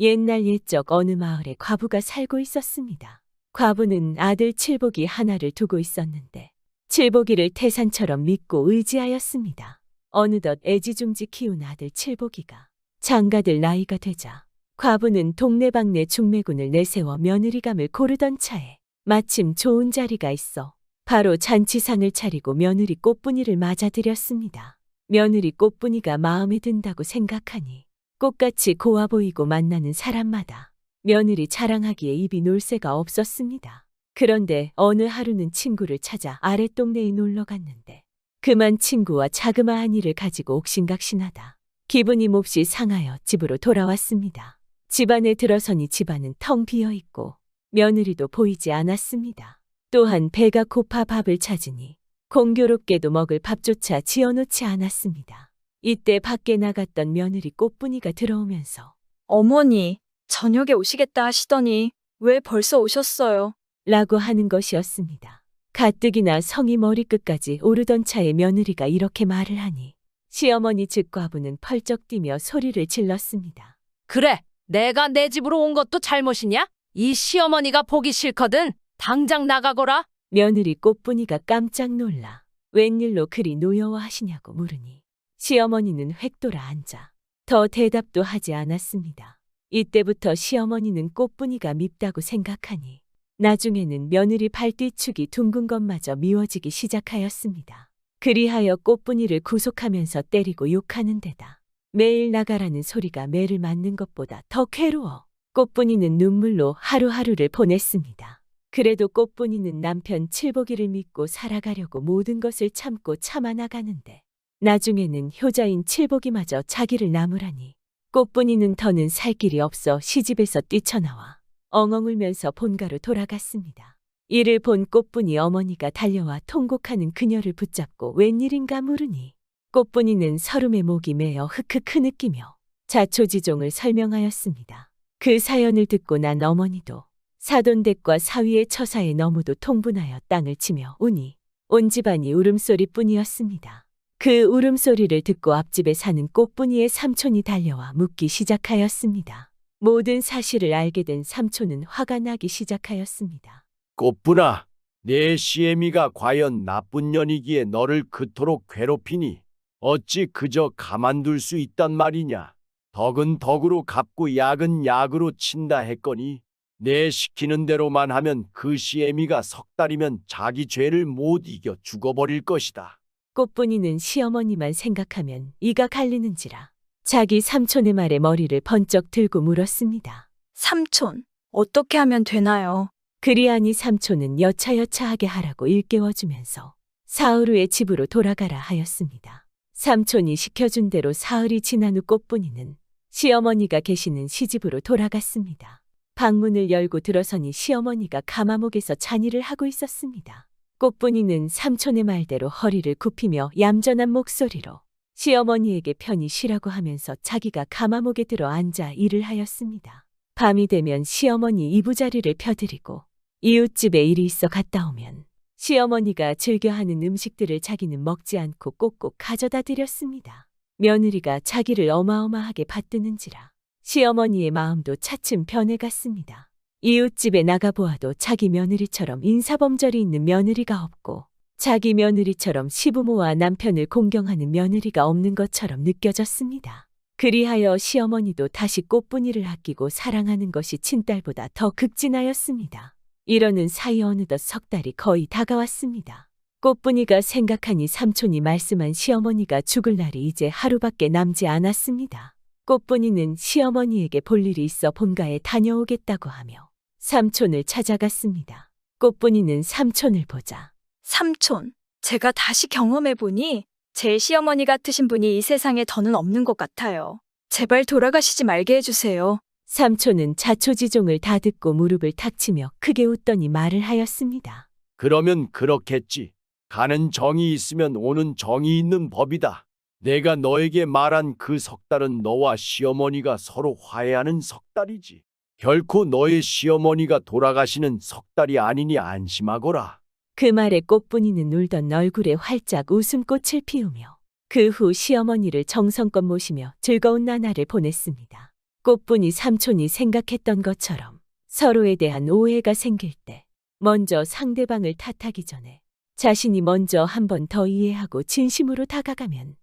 옛날 옛적 어느 마을에 과부가 살고 있었습니다. 과부는 아들 칠복이 하나를 두고 있었는데 칠복이를 태산처럼 믿고 의지하였습니다. 어느덧 애지중지 키운 아들 칠복이가 장가들 나이가 되자 과부는 동네방네 중매군을 내세워 며느리감을 고르던 차에 마침 좋은 자리가 있어 바로 잔치상을 차리고 며느리 꽃분이를 맞아들였습니다. 며느리 꽃분이가 마음에 든다고 생각하니 꽃같이 고와 보이고 만나는 사람마다 며느리 자랑하기에 입이 놀 새가 없었습니다. 그런데 어느 하루는 친구를 찾아 아랫동네에 놀러 갔는데 그만 친구와 자그마한 일을 가지고 옥신각신하다 기분이 몹시 상하여 집으로 돌아왔습니다. 집안에 들어서니 집안은 텅 비어 있고 며느리도 보이지 않았습니다. 또한 배가 고파 밥을 찾으니 공교롭게도 먹을 밥조차 지어놓지 않았습니다. 이때 밖에 나갔던 며느리 꽃분이가 들어오면서 어머니, 저녁에 오시겠다 하시더니 왜 벌써 오셨어요? 라고 하는 것이었습니다. 가뜩이나 성이 머리끝까지 오르던 차에 며느리가 이렇게 말을 하니 시어머니 즉 과부는 펄쩍 뛰며 소리를 질렀습니다. 그래, 내가 내 집으로 온 것도 잘못이냐? 이 시어머니가 보기 싫거든. 당장 나가거라. 며느리 꽃분이가 깜짝 놀라 웬일로 그리 노여워하시냐고 물으니 시어머니는 획 돌아 앉아 더 대답도 하지 않았습니다. 이때부터 시어머니는 꽃분이가 밉다고 생각하니 나중에는 며느리 발뒤축이 둥근 것마저 미워지기 시작하였습니다. 그리하여 꽃분이를 구속하면서 때리고 욕하는 데다 매일 나가라는 소리가 매를 맞는 것보다 더 괴로워 꽃분이는 눈물로 하루하루를 보냈습니다. 그래도 꽃분이는 남편 칠복이를 믿고 살아가려고 모든 것을 참고 참아 나가는데 나중에는 효자인 칠복이마저 자기를 나무라니 꽃분이는 더는 살 길이 없어 시집에서 뛰쳐나와 엉엉 울면서 본가로 돌아갔습니다. 이를 본 꽃분이 어머니가 달려와 통곡하는 그녀를 붙잡고 웬일인가 물으니 꽃분이는 서름의 목이 메어 흑흑 느끼며 자초지종을 설명하였습니다. 그 사연을 듣고 난 어머니도 사돈댁과 사위의 처사에 너무도 통분하여 땅을 치며 우니 온 집안이 울음소리뿐이었습니다. 그 울음소리를 듣고 앞집에 사는 꽃분이의 삼촌이 달려와 묻기 시작하였습니다. 모든 사실을 알게 된 삼촌은 화가 나기 시작하였습니다. 꽃분아, 내 시애미가 과연 나쁜 년이기에 너를 그토록 괴롭히니 어찌 그저 가만둘 수 있단 말이냐. 덕은 덕으로 갚고 약은 약으로 친다 했거니 내 시키는 대로만 하면 그 시애미가 석 달이면 자기 죄를 못 이겨 죽어버릴 것이다. 꽃분이는 시어머니만 생각하면 이가 갈리는지라 자기 삼촌의 말에 머리를 번쩍 들고 물었습니다. 삼촌, 어떻게 하면 되나요? 그리하니 삼촌은 여차여차하게 하라고 일깨워주면서 사흘 후에 집으로 돌아가라 하였습니다. 삼촌이 시켜준 대로 사흘이 지난 후 꽃분이는 시어머니가 계시는 시집으로 돌아갔습니다. 방문을 열고 들어서니 시어머니가 가마목에서 잔일을 하고 있었습니다. 꽃분이는 삼촌의 말대로 허리를 굽히며 얌전한 목소리로 시어머니에게 편히 쉬라고 하면서 자기가 가마목에 들어 앉아 일을 하였습니다. 밤이 되면 시어머니 이부자리를 펴드리고 이웃집에 일이 있어 갔다 오면 시어머니가 즐겨하는 음식들을 자기는 먹지 않고 꼭꼭 가져다 드렸습니다. 며느리가 자기를 어마어마하게 받드는지라 시어머니의 마음도 차츰 변해갔습니다. 이웃집에 나가보아도 자기 며느리처럼 인사범절이 있는 며느리가 없고 자기 며느리처럼 시부모와 남편을 공경하는 며느리가 없는 것처럼 느껴졌습니다. 그리하여 시어머니도 다시 꽃분이를 아끼고 사랑하는 것이 친딸보다 더 극진하였습니다. 이러는 사이 어느덧 석 달이 거의 다가왔습니다. 꽃분이가 생각하니 삼촌이 말씀한 시어머니가 죽을 날이 이제 하루밖에 남지 않았습니다. 꽃분이는 시어머니에게 볼 일이 있어 본가에 다녀오겠다고 하며 삼촌을 찾아갔습니다. 꽃분이는 삼촌을 보자 삼촌, 제가 다시 경험해보니 제 시어머니 같으신 분이 이 세상에 더는 없는 것 같아요. 제발 돌아가시지 말게 해주세요. 삼촌은 자초지종을 다 듣고 무릎을 탁 치며 크게 웃더니 말을 하였습니다. 그러면 그렇겠지. 가는 정이 있으면 오는 정이 있는 법이다. 내가 너에게 말한 그 석 달은 너와 시어머니가 서로 화해하는 석 달이지. 결코 너의 시어머니가 돌아가시는 석 달이 아니니 안심하거라. 그 말에 꽃분이는 울던 얼굴에 활짝 웃음꽃을 피우며 그 후 시어머니를 정성껏 모시며 즐거운 나날을 보냈습니다. 꽃분이 삼촌이 생각했던 것처럼 서로에 대한 오해가 생길 때 먼저 상대방을 탓하기 전에 자신이 먼저 한 번 더 이해하고 진심으로 다가가면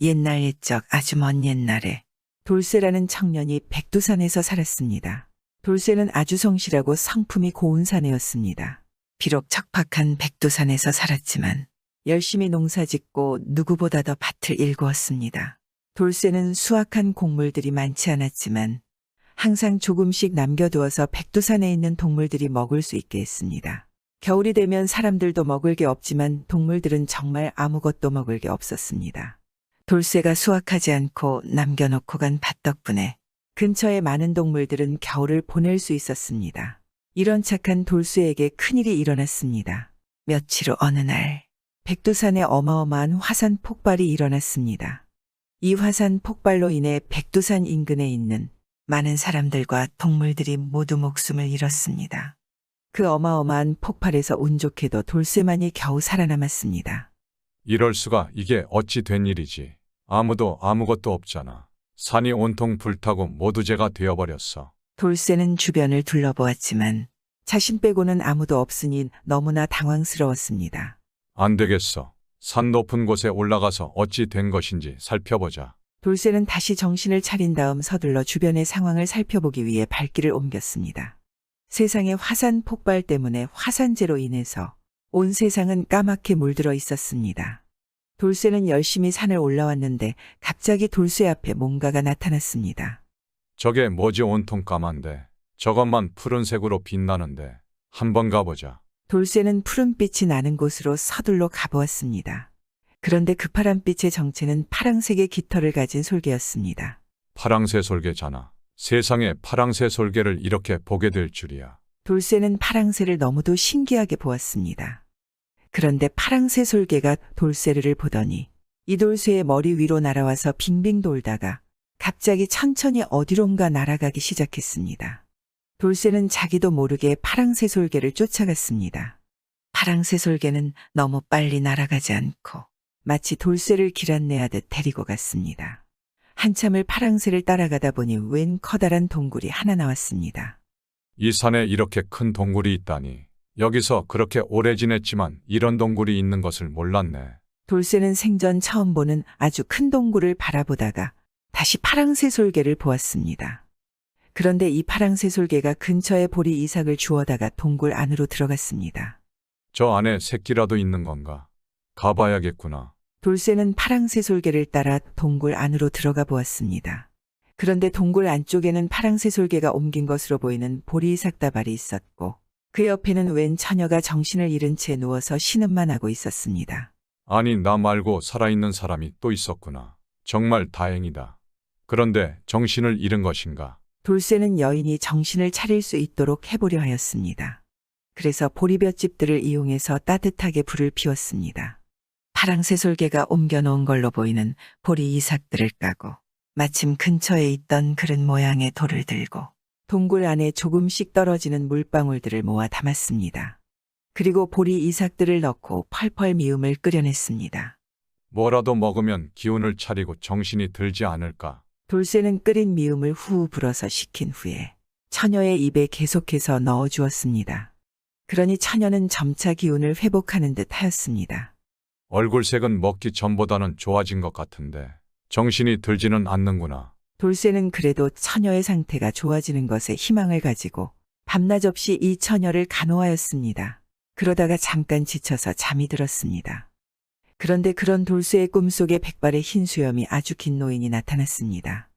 옛날 옛적 아주 먼 옛날에 돌쇠라는 청년이 백두산에서 살았습니다. 돌쇠는 아주 성실하고 성품이 고운 사내였습니다. 비록 척박한 백두산에서 살았지만 열심히 농사짓고 누구보다 더 밭을 일구었습니다. 돌쇠는 수확한 곡물들이 많지 않았지만 항상 조금씩 남겨두어서 백두산에 있는 동물들이 먹을 수 있게 했습니다. 겨울이 되면 사람들도 먹을 게 없지만 동물들은 정말 아무것도 먹을 게 없었습니다. 돌쇠가 수확하지 않고 남겨놓고 간 밭 덕분에 근처의 많은 동물들은 겨울을 보낼 수 있었습니다. 이런 착한 돌쇠에게 큰일이 일어났습니다. 며칠 후 어느 날 백두산에 어마어마한 화산 폭발이 일어났습니다. 이 화산 폭발로 인해 백두산 인근에 있는 많은 사람들과 동물들이 모두 목숨을 잃었습니다. 그 어마어마한 폭발에서 운 좋게도 돌쇠만이 겨우 살아남았습니다. 이럴 수가 이게 어찌 된 일이지. 아무도 아무것도 없잖아. 산이 온통 불타고 모두 재가 되어버렸어. 돌쇠는 주변을 둘러보았지만 자신 빼고는 아무도 없으니 너무나 당황스러웠습니다. 안 되겠어. 산 높은 곳에 올라가서 어찌 된 것인지 살펴보자. 돌쇠는 다시 정신을 차린 다음 서둘러 주변의 상황을 살펴보기 위해 발길을 옮겼습니다. 세상의 화산 폭발 때문에 화산재로 인해서 온 세상은 까맣게 물들어 있었습니다. 돌쇠는 열심히 산을 올라왔는데 갑자기 돌쇠 앞에 뭔가가 나타났습니다. 저게 뭐지 온통 까만데. 저것만 푸른색으로 빛나는데. 한번 가보자. 돌쇠는 푸른빛이 나는 곳으로 서둘러 가보았습니다. 그런데 그 파란빛의 정체는 파랑색의 깃털을 가진 솔개였습니다. 파랑새 솔개잖아. 세상에 파랑새 솔개를 이렇게 보게 될 줄이야. 돌쇠는 파랑새를 너무도 신기하게 보았습니다. 그런데 파랑새 솔개가 돌쇠를 보더니 이 돌쇠의 머리 위로 날아와서 빙빙 돌다가 갑자기 천천히 어디론가 날아가기 시작했습니다. 돌쇠는 자기도 모르게 파랑새 솔개를 쫓아갔습니다. 파랑새 솔개는 너무 빨리 날아가지 않고 마치 돌쇠를 길 안내하듯 데리고 갔습니다. 한참을 파랑새를 따라가다 보니 웬 커다란 동굴이 하나 나왔습니다. 이 산에 이렇게 큰 동굴이 있다니. 여기서 그렇게 오래 지냈지만 이런 동굴이 있는 것을 몰랐네. 돌쇠는 생전 처음 보는 아주 큰 동굴을 바라보다가 다시 파랑새 솔개를 보았습니다. 그런데 이 파랑새 솔개가 근처에 보리 이삭을 주워다가 동굴 안으로 들어갔습니다. 저 안에 새끼라도 있는 건가? 가봐야겠구나. 돌쇠는 파랑새 솔개를 따라 동굴 안으로 들어가 보았습니다. 그런데 동굴 안쪽에는 파랑새 솔개가 옮긴 것으로 보이는 보리 이삭 다발이 있었고 그 옆에는 웬 처녀가 정신을 잃은 채 누워서 신음만 하고 있었습니다. 아니, 나 말고 살아있는 사람이 또 있었구나. 정말 다행이다. 그런데 정신을 잃은 것인가? 돌쇠는 여인이 정신을 차릴 수 있도록 해보려 하였습니다. 그래서 보리볏짚들을 이용해서 따뜻하게 불을 피웠습니다. 파랑새 솔개가 옮겨놓은 걸로 보이는 보리 이삭들을 까고 마침 근처에 있던 그릇 모양의 돌을 들고 동굴 안에 조금씩 떨어지는 물방울들을 모아 담았습니다. 그리고 보리 이삭들을 넣고 펄펄 미음을 끓여냈습니다. 뭐라도 먹으면 기운을 차리고 정신이 들지 않을까? 돌쇠는 끓인 미음을 후 불어서 식힌 후에 처녀의 입에 계속해서 넣어주었습니다. 그러니 처녀는 점차 기운을 회복하는 듯 하였습니다. 얼굴색은 먹기 전보다는 좋아진 것 같은데 정신이 들지는 않는구나. 돌쇠는 그래도 처녀의 상태가 좋아지는 것에 희망을 가지고 밤낮 없이 이 처녀를 간호하였습니다. 그러다가 잠깐 지쳐서 잠이 들었습니다. 그런데 그런 돌쇠의 꿈속에 백발의 흰 수염이 아주 긴 노인이 나타났습니다.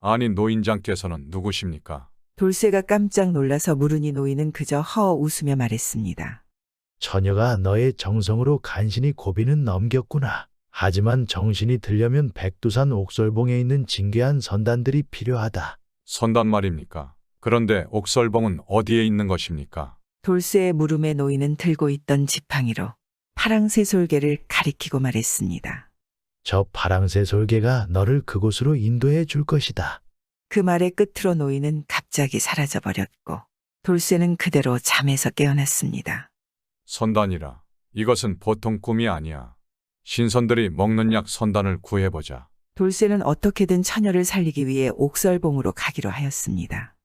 아니 노인장께서는 누구십니까? 돌쇠가 깜짝 놀라서 물으니 노인은 그저 허 웃으며 말했습니다. 처녀가 너의 정성으로 간신히 고비는 넘겼구나. 하지만 정신이 들려면 백두산 옥설봉에 있는 진귀한 선단들이 필요하다. 선단 말입니까? 그런데 옥설봉은 어디에 있는 것입니까? 돌쇠의 물음에 노인은 들고 있던 지팡이로 파랑새솔개를 가리키고 말했습니다. 저 파랑새 솔개가 너를 그곳으로 인도해 줄 것이다. 그 말의 끝으로 노인은 갑자기 사라져버렸고 돌쇠는 그대로 잠에서 깨어났습니다. 선단이라. 이것은 보통 꿈이 아니야. 신선들이 먹는 약 선단을 구해보자. 돌쇠는 어떻게든 처녀를 살리기 위해 옥설봉으로 가기로 하였습니다.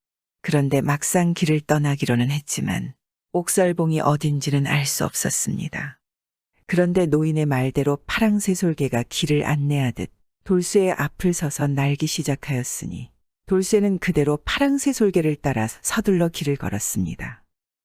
그런데 막상 길을 떠나기로는 했지만 옥설봉이 어딘지는 알 수 없었습니다. 그런데 노인의 말대로 파랑새솔개가 길을 안내하듯 돌쇠의 앞을 서서 날기 시작하였으니 돌쇠는 그대로 파랑새솔개를 따라 서둘러 길을 걸었습니다.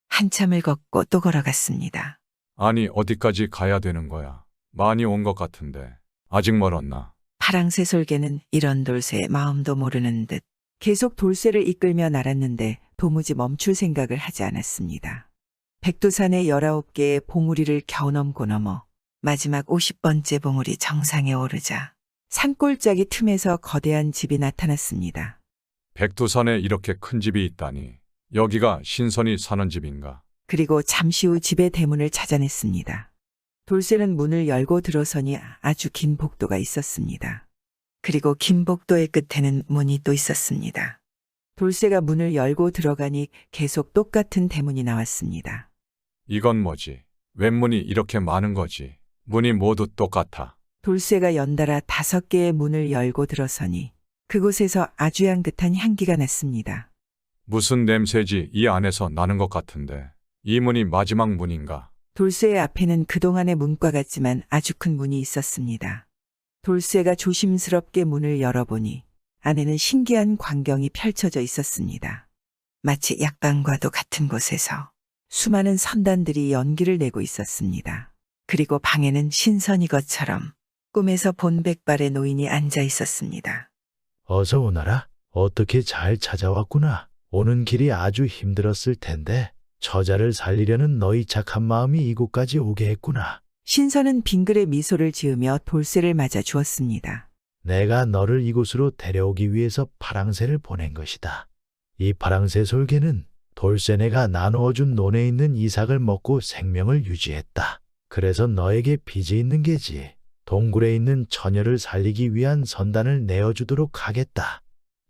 한참을 걷고 또 걸어갔습니다. 아니 어디까지 가야 되는 거야? 많이 온 것 같은데 아직 멀었나? 파랑새솔개는 이런 돌쇠의 마음도 모르는 듯 계속 돌쇠를 이끌며 날았는데 도무지 멈출 생각을 하지 않았습니다. 백두산의 19개의 봉우리를 겨우 넘고 넘어 마지막 50번째 봉우리 정상에 오르자 산골짜기 틈에서 거대한 집이 나타났습니다. 백두산에 이렇게 큰 집이 있다니. 여기가 신선이 사는 집인가? 그리고 잠시 후 집의 대문을 찾아냈습니다. 돌쇠는 문을 열고 들어서니 아주 긴 복도가 있었습니다. 그리고 긴 복도의 끝에는 문이 또 있었습니다. 돌쇠가 문을 열고 들어가니 계속 똑같은 대문이 나왔습니다. 이건 뭐지? 웬 문이 이렇게 많은 거지? 문이 모두 똑같아. 돌쇠가 연달아 5개의 문을 열고 들어서니 그곳에서 아주 향긋한 향기가 났습니다. 무슨 냄새지 이 안에서 나는 것 같은데. 이 문이 마지막 문인가? 돌쇠의 앞에는 그동안의 문과 같지만 아주 큰 문이 있었습니다. 돌쇠가 조심스럽게 문을 열어보니 안에는 신기한 광경이 펼쳐져 있었습니다. 마치 약방과도 같은 곳에서 수많은 선단들이 연기를 내고 있었습니다. 그리고 방에는 신선이 것처럼 꿈에서 본 백발의 노인이 앉아 있었습니다. 어서 오너라. 어떻게 잘 찾아왔구나. 오는 길이 아주 힘들었을 텐데 처자를 살리려는 너희 착한 마음이 이곳까지 오게 했구나. 신선은 빙글의 미소를 지으며 돌쇠를 맞아 주었습니다. 내가 너를 이곳으로 데려오기 위해서 파랑새를 보낸 것이다. 이 파랑새 솔개는 돌쇠네가 나누어준 논에 있는 이삭을 먹고 생명을 유지했다. 그래서 너에게 빚이 있는 게지. 동굴에 있는 처녀를 살리기 위한 선단을 내어주도록 하겠다.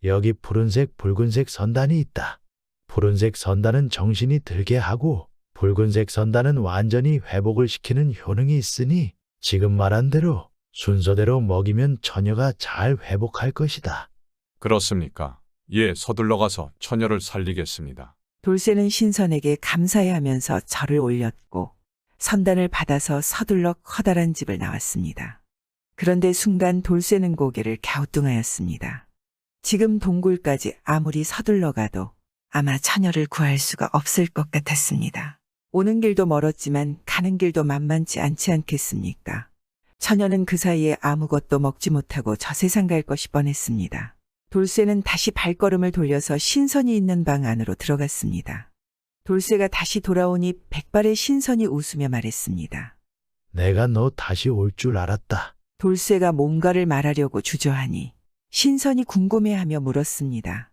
여기 푸른색, 붉은색 선단이 있다. 푸른색 선단은 정신이 들게 하고 붉은색 선단은 완전히 회복을 시키는 효능이 있으니 지금 말한 대로 순서대로 먹이면 처녀가 잘 회복할 것이다. 그렇습니까? 예, 서둘러 가서 처녀를 살리겠습니다. 돌쇠는 신선에게 감사해하면서 절을 올렸고 선단을 받아서 서둘러 커다란 집을 나왔습니다. 그런데 순간 돌쇠는 고개를 갸우뚱하였습니다. 지금 동굴까지 아무리 서둘러 가도 아마 처녀를 구할 수가 없을 것 같았습니다. 오는 길도 멀었지만 가는 길도 만만치 않지 않겠습니까? 처녀는 그 사이에 아무것도 먹지 못하고 저 세상 갈 것이 뻔했습니다. 돌쇠는 다시 발걸음을 돌려서 신선이 있는 방 안으로 들어갔습니다. 돌쇠가 다시 돌아오니 백발의 신선이 웃으며 말했습니다. 내가 너 다시 올 줄 알았다. 돌쇠가 뭔가를 말하려고 주저하니 신선이 궁금해하며 물었습니다.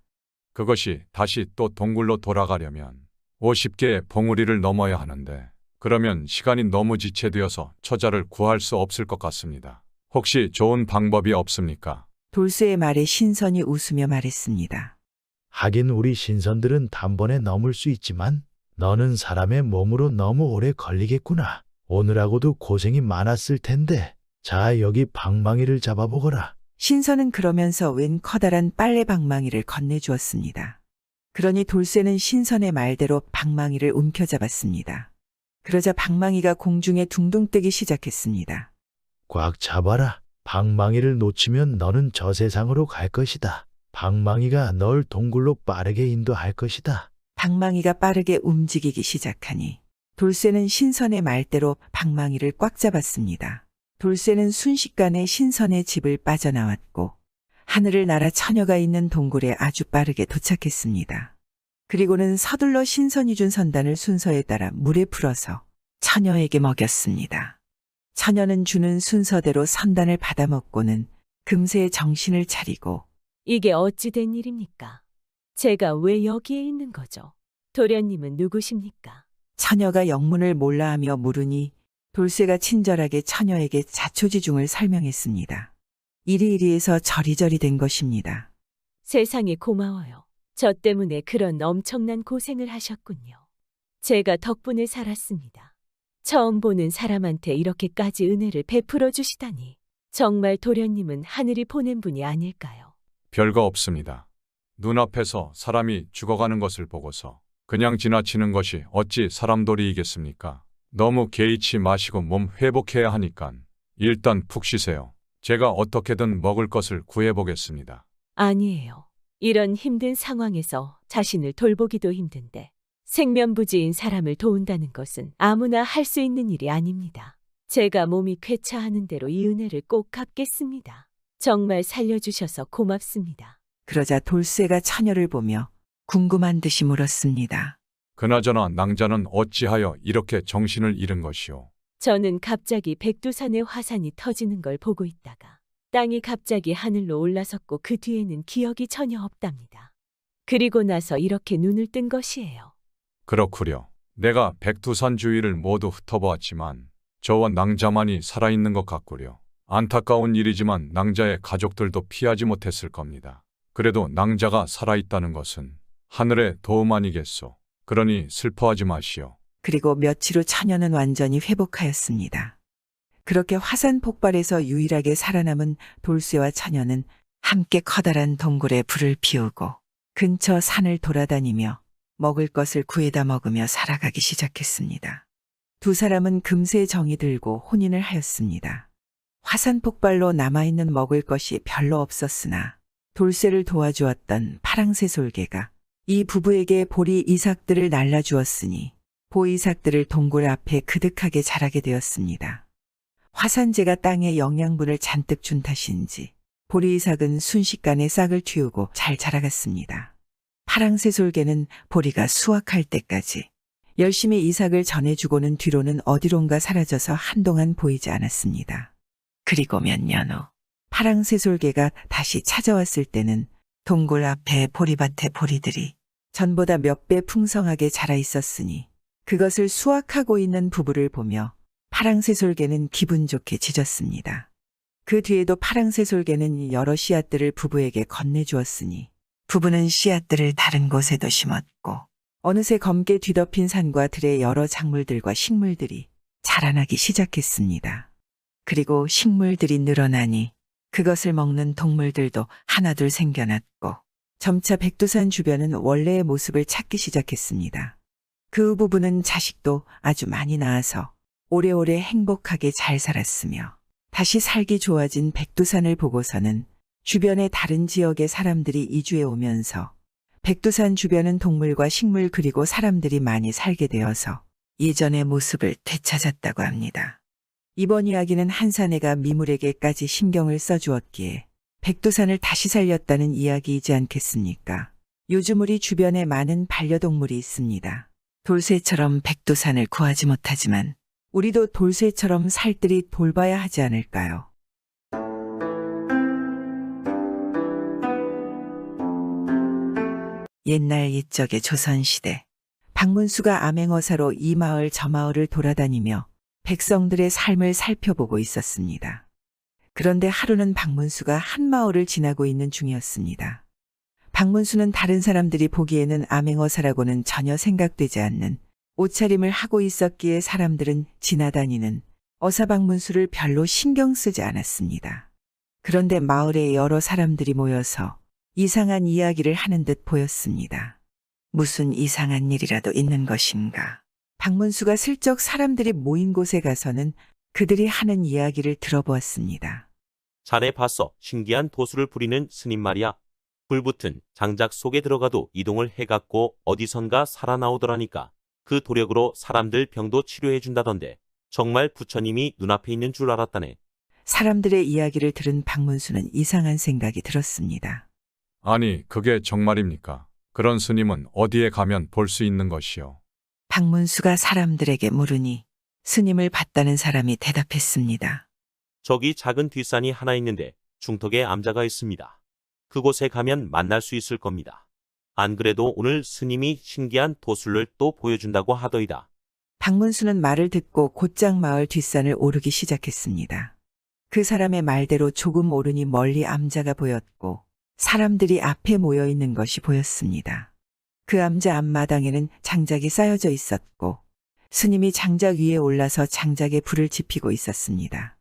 그것이 다시 또 동굴로 돌아가려면 50개의 봉우리를 넘어야 하는데 그러면 시간이 너무 지체되어서 처자를 구할 수 없을 것 같습니다. 혹시 좋은 방법이 없습니까? 돌쇠의 말에 신선이 웃으며 말했습니다. 하긴 우리 신선들은 단번에 넘을 수 있지만 너는 사람의 몸으로 너무 오래 걸리겠구나. 오늘하고도 고생이 많았을 텐데 자 여기 방망이를 잡아보거라. 신선은 그러면서 웬 커다란 빨래 방망이를 건네주었습니다. 그러니 돌쇠는 신선의 말대로 방망이를 움켜잡았습니다. 그러자 방망이가 공중에 둥둥 뜨기 시작했습니다. 꽉 잡아라. 방망이를 놓치면 너는 저 세상으로 갈 것이다. 방망이가 널 동굴로 빠르게 인도할 것이다. 방망이가 빠르게 움직이기 시작하니 돌쇠는 신선의 말대로 방망이를 꽉 잡았습니다. 돌쇠는 순식간에 신선의 집을 빠져나왔고 하늘을 날아 처녀가 있는 동굴에 아주 빠르게 도착했습니다. 그리고는 서둘러 신선이 준 선단을 순서에 따라 물에 풀어서 처녀에게 먹였습니다. 처녀는 주는 순서대로 선단을 받아먹고는 금세 정신을 차리고 이게 어찌 된 일입니까? 제가 왜 여기에 있는 거죠? 도련님은 누구십니까? 처녀가 영문을 몰라하며 물으니 돌쇠가 친절하게 처녀에게 자초지중을 설명했습니다. 이리이리해서 저리저리 된 것입니다. 세상에 고마워요. 저 때문에 그런 엄청난 고생을 하셨군요. 제가 덕분에 살았습니다. 처음 보는 사람한테 이렇게까지 은혜를 베풀어 주시다니. 정말 도련님은 하늘이 보낸 분이 아닐까요? 별거 없습니다. 눈앞에서 사람이 죽어가는 것을 보고서 그냥 지나치는 것이 어찌 사람도리이겠습니까? 너무 개의치 마시고 몸 회복해야 하니까 일단 푹 쉬세요. 제가 어떻게든 먹을 것을 구해보겠습니다. 아니에요. 이런 힘든 상황에서 자신을 돌보기도 힘든데 생면부지인 사람을 도운다는 것은 아무나 할 수 있는 일이 아닙니다. 제가 몸이 쾌차하는 대로 이 은혜를 꼭 갚겠습니다. 정말 살려주셔서 고맙습니다. 그러자 돌쇠가 처녀를 보며 궁금한 듯이 물었습니다. 그나저나 낭자는 어찌하여 이렇게 정신을 잃은 것이오? 저는 갑자기 백두산의 화산이 터지는 걸 보고 있다가 땅이 갑자기 하늘로 올라섰고 그 뒤에는 기억이 전혀 없답니다. 그리고 나서 이렇게 눈을 뜬 것이에요. 그렇구려. 내가 백두산 주위를 모두 흩어보았지만 저와 낭자만이 살아있는 것 같구려. 안타까운 일이지만 낭자의 가족들도 피하지 못했을 겁니다. 그래도 낭자가 살아있다는 것은 하늘의 도움 아니겠소. 그러니 슬퍼하지 마시오. 그리고 며칠 후 처녀는 완전히 회복하였습니다. 그렇게 화산 폭발에서 유일하게 살아남은 돌쇠와 처녀는 함께 커다란 동굴에 불을 피우고 근처 산을 돌아다니며 먹을 것을 구해다 먹으며 살아가기 시작했습니다. 두 사람은 금세 정이 들고 혼인을 하였습니다. 화산 폭발로 남아있는 먹을 것이 별로 없었으나 돌쇠를 도와주었던 파랑새솔개가 이 부부에게 보리 이삭들을 날라주었으니 보이삭들을 동굴 앞에 그득하게 자라게 되었습니다. 화산재가 땅에 영양분을 잔뜩 준 탓인지 보리 이삭은 순식간에 싹을 틔우고 잘 자라갔습니다. 파랑새솔개는 보리가 수확할 때까지 열심히 이삭을 전해주고는 뒤로는 어디론가 사라져서 한동안 보이지 않았습니다. 그리고 몇 년 후 파랑새솔개가 다시 찾아왔을 때는 동굴 앞에 보리밭에 보리들이 전보다 몇 배 풍성하게 자라 있었으니 그것을 수확하고 있는 부부를 보며 파랑새솔개는 기분 좋게 짖었습니다. 그 뒤에도 파랑새솔개는 여러 씨앗들을 부부에게 건네주었으니 부부는 씨앗들을 다른 곳에도 심었고 어느새 검게 뒤덮인 산과 들의 여러 작물들과 식물들이 자라나기 시작했습니다. 그리고 식물들이 늘어나니 그것을 먹는 동물들도 하나둘 생겨났고 점차 백두산 주변은 원래의 모습을 찾기 시작했습니다. 그 부부는 자식도 아주 많이 낳아서 오래오래 행복하게 잘 살았으며 다시 살기 좋아진 백두산을 보고서는 주변의 다른 지역의 사람들이 이주해 오면서 백두산 주변은 동물과 식물 그리고 사람들이 많이 살게 되어서 예전의 모습을 되찾았다고 합니다. 이번 이야기는 한 사내가 미물에게까지 신경을 써주었기에 백두산을 다시 살렸다는 이야기이지 않겠습니까? 요즘 우리 주변에 많은 반려동물이 있습니다. 돌쇠처럼 백두산을 구하지 못하지만 우리도 돌쇠처럼 살뜰히 돌봐야 하지 않을까요? 옛날 옛적의 조선시대 박문수가 암행어사로 이 마을 저 마을을 돌아다니며 백성들의 삶을 살펴보고 있었습니다. 그런데 하루는 박문수가 한 마을을 지나고 있는 중이었습니다. 박문수는 다른 사람들이 보기에는 암행어사라고는 전혀 생각되지 않는 옷차림을 하고 있었기에 사람들은 지나다니는 어사 박문수를 별로 신경 쓰지 않았습니다. 그런데 마을에 여러 사람들이 모여서 이상한 이야기를 하는 듯 보였습니다. 무슨 이상한 일이라도 있는 것인가? 박문수가 슬쩍 사람들이 모인 곳에 가서는 그들이 하는 이야기를 들어보았습니다. 자네 봤어. 신기한 도수를 부리는 스님 말이야. 불붙은 장작 속에 들어가도 이동을 해갖고 어디선가 살아나오더라니까. 그 도력으로 사람들 병도 치료해준다던데 정말 부처님이 눈앞에 있는 줄 알았다네. 사람들의 이야기를 들은 박문수는 이상한 생각이 들었습니다. 아니, 그게 정말입니까? 그런 스님은 어디에 가면 볼 수 있는 것이요? 박문수가 사람들에게 물으니 스님을 봤다는 사람이 대답했습니다. 저기 작은 뒷산이 하나 있는데 중턱에 암자가 있습니다. 그곳에 가면 만날 수 있을 겁니다. 안 그래도 오늘 스님이 신기한 도술을 또 보여준다고 하더이다. 박문수는 말을 듣고 곧장 마을 뒷산을 오르기 시작했습니다. 그 사람의 말대로 조금 오르니 멀리 암자가 보였고 사람들이 앞에 모여 있는 것이 보였습니다. 그 암자 앞마당에는 장작이 쌓여져 있었고 스님이 장작 위에 올라서 장작에 불을 지피고 있었습니다.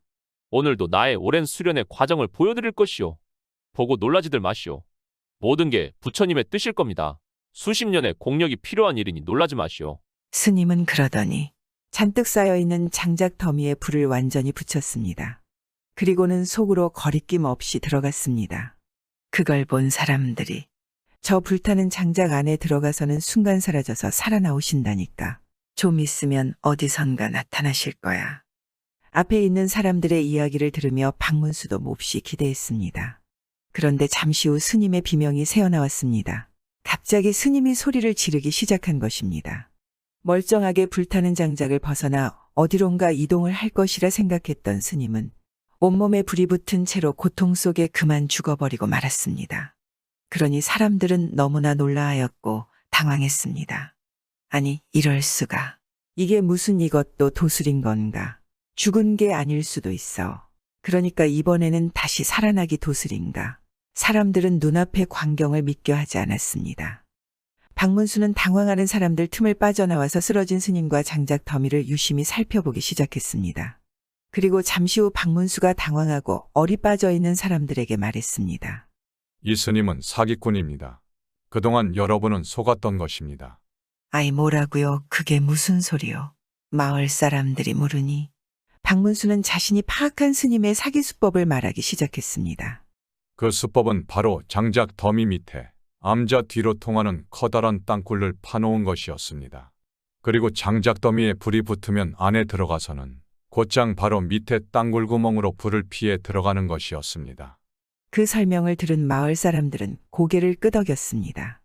오늘도 나의 오랜 수련의 과정을 보여드릴 것이오. 보고 놀라지들 마시오. 모든 게 부처님의 뜻일 겁니다. 수십 년의 공력이 필요한 일이니 놀라지 마시오. 스님은 그러더니 잔뜩 쌓여있는 장작 더미에 불을 완전히 붙였습니다. 그리고는 속으로 거리낌 없이 들어갔습니다. 그걸 본 사람들이 저 불타는 장작 안에 들어가서는 순간 사라져서 살아나오신다니까. 좀 있으면 어디선가 나타나실 거야. 앞에 있는 사람들의 이야기를 들으며 박문수도 몹시 기대했습니다. 그런데 잠시 후 스님의 비명이 새어나왔습니다. 갑자기 스님이 소리를 지르기 시작한 것입니다. 멀쩡하게 불타는 장작을 벗어나 어디론가 이동을 할 것이라 생각했던 스님은 온몸에 불이 붙은 채로 고통 속에 그만 죽어버리고 말았습니다. 그러니 사람들은 너무나 놀라하였고 당황했습니다. 아니, 이럴 수가. 이게 무슨 이것도 도술인 건가? 죽은 게 아닐 수도 있어. 그러니까 이번에는 다시 살아나기 도술인가? 사람들은 눈앞의 광경을 믿겨 하지 않았습니다. 박문수는 당황하는 사람들 틈을 빠져나와서 쓰러진 스님과 장작 더미를 유심히 살펴보기 시작했습니다. 그리고 잠시 후 박문수가 당황하고 얼이 빠져 있는 사람들에게 말했습니다. 이 스님은 사기꾼입니다. 그동안 여러분은 속았던 것입니다. 아이, 뭐라고요? 그게 무슨 소리요? 마을 사람들이 물으니 박문수는 자신이 파악한 스님의 사기 수법을 말하기 시작했습니다. 그 수법은 바로 장작 더미 밑에 암자 뒤로 통하는 커다란 땅굴을 파놓은 것이었습니다. 그리고 장작 더미에 불이 붙으면 안에 들어가서는 곧장 바로 밑에 땅굴 구멍으로 불을 피해 들어가는 것이었습니다. 그 설명을 들은 마을 사람들은 고개를 끄덕였습니다.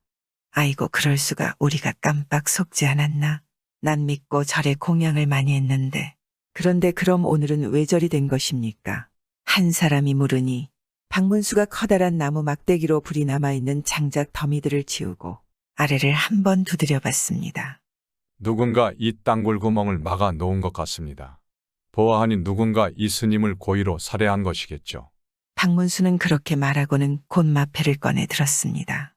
아이고, 그럴 수가. 우리가 깜빡 속지 않았나? 난 믿고 절에 공양을 많이 했는데. 그런데 그럼 오늘은 왜 절이 된 것입니까? 한 사람이 물으니 박문수가 커다란 나무 막대기로 불이 남아있는 장작 더미들을 치우고 아래를 한번 두드려 봤습니다. 누군가 이 땅굴 구멍을 막아 놓은 것 같습니다. 보아하니 누군가 이 스님을 고의로 살해한 것이겠죠. 박문수는 그렇게 말하고는 곧 마패를 꺼내 들었습니다.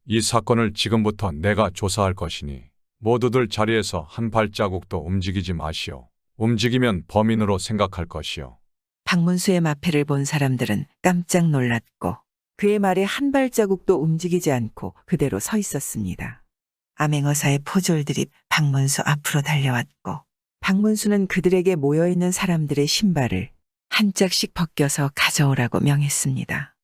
이 사건을 지금부터 내가 조사할 것이니 모두들 자리에서 한 발자국도 움직이지 마시오. 움직이면 범인으로 생각할 것이오. 박문수의 마패를 본 사람들은 깜짝 놀랐고 그의 말에 한 발자국도 움직이지 않고 그대로 서 있었습니다. 암행어사의 포졸들이 박문수 앞으로 달려왔고 박문수는 그들에게 모여있는 사람들의 신발을 한 짝씩 벗겨서 가져오라고 명했습니다.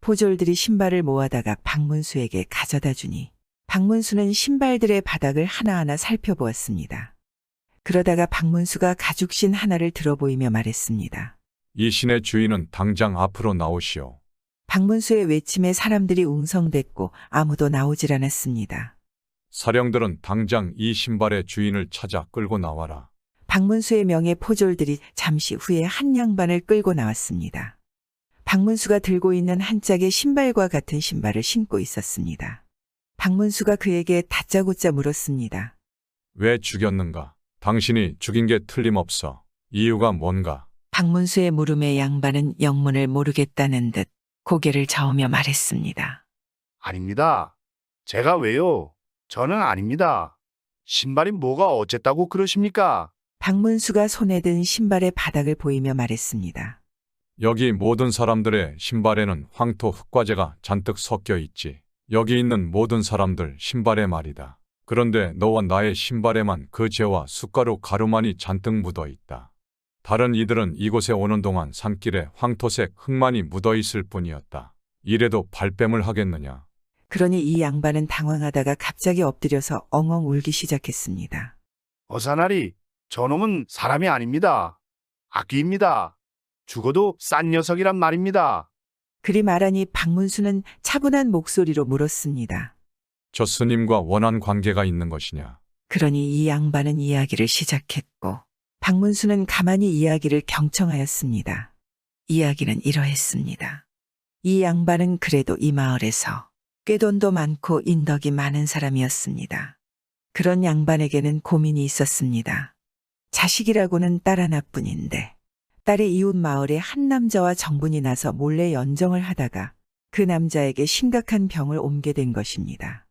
포졸들이 신발을 모아다가 박문수에게 가져다 주니 박문수는 신발들의 바닥을 하나하나 살펴보았습니다. 그러다가 박문수가 가죽신 하나를 들어 보이며 말했습니다. 이 신의 주인은 당장 앞으로 나오시오. 박문수의 외침에 사람들이 웅성댔고 아무도 나오질 않았습니다. 사령들은 당장 이 신발의 주인을 찾아 끌고 나와라. 박문수의 명예 포졸들이 잠시 후에 한 양반을 끌고 나왔습니다. 박문수가 들고 있는 한 짝의 신발과 같은 신발을 신고 있었습니다. 박문수가 그에게 다짜고짜 물었습니다. 왜 죽였는가? 당신이 죽인 게 틀림없어. 이유가 뭔가? 박문수의 물음에 양반은 영문을 모르겠다는 듯 고개를 저으며 말했습니다. 아닙니다. 제가 왜요? 저는 아닙니다. 신발이 뭐가 어쨌다고 그러십니까? 박문수가 손에 든 신발의 바닥을 보이며 말했습니다. 여기 모든 사람들의 신발에는 황토 흙과재가 잔뜩 섞여 있지. 여기 있는 모든 사람들 신발에 말이다. 그런데 너와 나의 신발에만 그 재와 숟가루 가루만이 잔뜩 묻어 있다. 다른 이들은 이곳에 오는 동안 산길에 황토색 흙만이 묻어 있을 뿐이었다. 이래도 발뺌을 하겠느냐. 그러니 이 양반은 당황하다가 갑자기 엎드려서 엉엉 울기 시작했습니다. 어사나리, 저놈은 사람이 아닙니다. 악귀입니다. 죽어도 싼 녀석이란 말입니다. 그리 말하니 박문수는 차분한 목소리로 물었습니다. 저 스님과 원한 관계가 있는 것이냐. 그러니 이 양반은 이야기를 시작했고 박문수는 가만히 이야기를 경청하였습니다. 이야기는 이러했습니다. 이 양반은 그래도 이 마을에서 꾀돈도 많고 인덕이 많은 사람이었습니다. 그런 양반에게는 고민이 있었습니다. 자식이라고는 딸 하나뿐인데 딸의 이웃 마을에 한 남자와 정분이 나서 몰래 연정을 하다가 그 남자에게 심각한 병을 옮게 된 것입니다.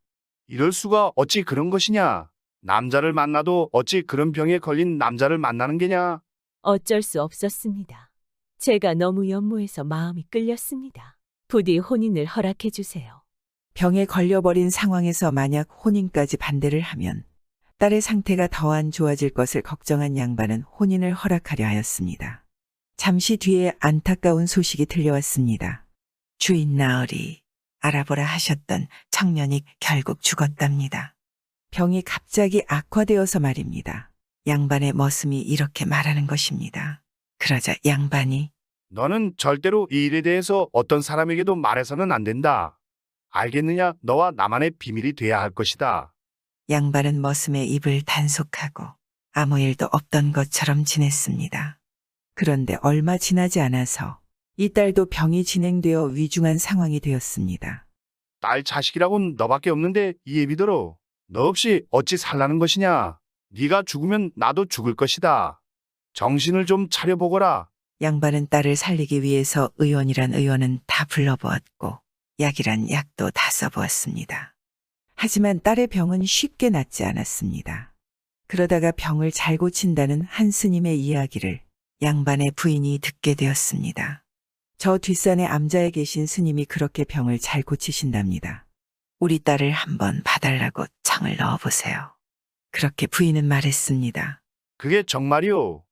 이럴 수가 어찌 그런 것이냐. 남자를 만나도 어찌 그런 병에 걸린 남자를 만나는 게냐. 어쩔 수 없었습니다. 제가 너무 연모해서 마음이 끌렸습니다. 부디 혼인을 허락해 주세요. 병에 걸려버린 상황에서 만약 혼인까지 반대를 하면 딸의 상태가 더 안 좋아질 것을 걱정한 양반은 혼인을 허락하려 하였습니다. 잠시 뒤에 안타까운 소식이 들려왔습니다. 주인 나으리 알아보라 하셨던 청년이 결국 죽었답니다. 병이 갑자기 악화되어서 말입니다. 양반의 머슴이 이렇게 말하는 것입니다. 그러자 양반이 너는 절대로 이 일에 대해서 어떤 사람에게도 말해서는 안 된다. 알겠느냐? 너와 나만의 비밀이 돼야 할 것이다. 양반은 머슴의 입을 단속하고 아무 일도 없던 것처럼 지냈습니다. 그런데 얼마 지나지 않아서 이 딸도 병이 진행되어 위중한 상황이 되었습니다. 딸 자식이라곤 너밖에 없는데 이 예비더러 너 없이 어찌 살라는 것이냐. 네가 죽으면 나도 죽을 것이다. 정신을 좀 차려보거라. 양반은 딸을 살리기 위해서 의원이란 의원은 다 불러보았고 약이란 약도 다 써보았습니다. 하지만 딸의 병은 쉽게 낫지 않았습니다. 그러다가 병을 잘 고친다는 한 스님의 이야기를 양반의 부인이 듣게 되었습니다. 저 뒷산에 암자에 계신 스님이 그렇게 병을 잘 고치신답니다. 우리 딸을 한번 봐달라고 청을 넣어보세요. 그렇게 부인은 말했습니다. 그게 정말이오.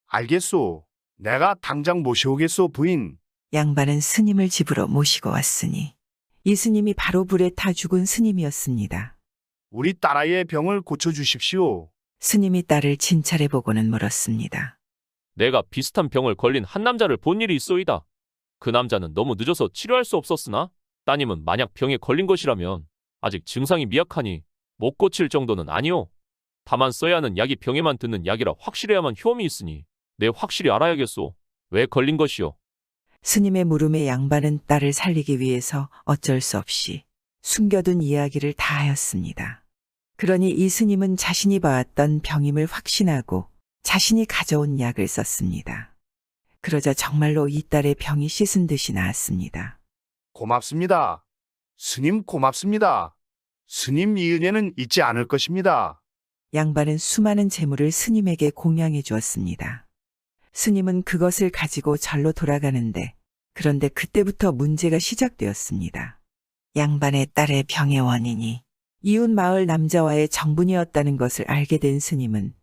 알겠소. 내가 당장 모셔오겠소, 부인. 양반은 스님을 집으로 모시고 왔으니 이 스님이 바로 불에 타 죽은 스님이었습니다. 우리 딸아이의 병을 고쳐주십시오. 스님이 딸을 진찰해보고는 물었습니다. 내가 비슷한 병을 걸린 한 남자를 본 일이 있소이다. 그 남자는 너무 늦어서 치료할 수 없었으나 따님은 만약 병에 걸린 것이라면 아직 증상이 미약하니 못 고칠 정도는 아니오. 다만 써야 하는 약이 병에만 드는 약이라 확실해야만 효험이 있으니 내 확실히 알아야겠소. 왜 걸린 것이오? 스님의 물음에 양반은 딸을 살리기 위해서 어쩔 수 없이 숨겨둔 이야기를 다 하였습니다. 그러니 이 스님은 자신이 봐왔던 병임을 확신하고 자신이 가져온 약을 썼습니다. 그러자 정말로 이 딸의 병이 씻은 듯이 나았습니다. 고맙습니다. 스님 고맙습니다. 스님 이 은혜는 잊지 않을 것입니다. 양반은 수많은 재물을 스님에게 공양해 주었습니다. 스님은 그것을 가지고 절로 돌아가는데 그런데 그때부터 문제가 시작되었습니다. 양반의 딸의 병의 원인이 이웃 마을 남자와의 정분이었다는 것을 알게 된 스님은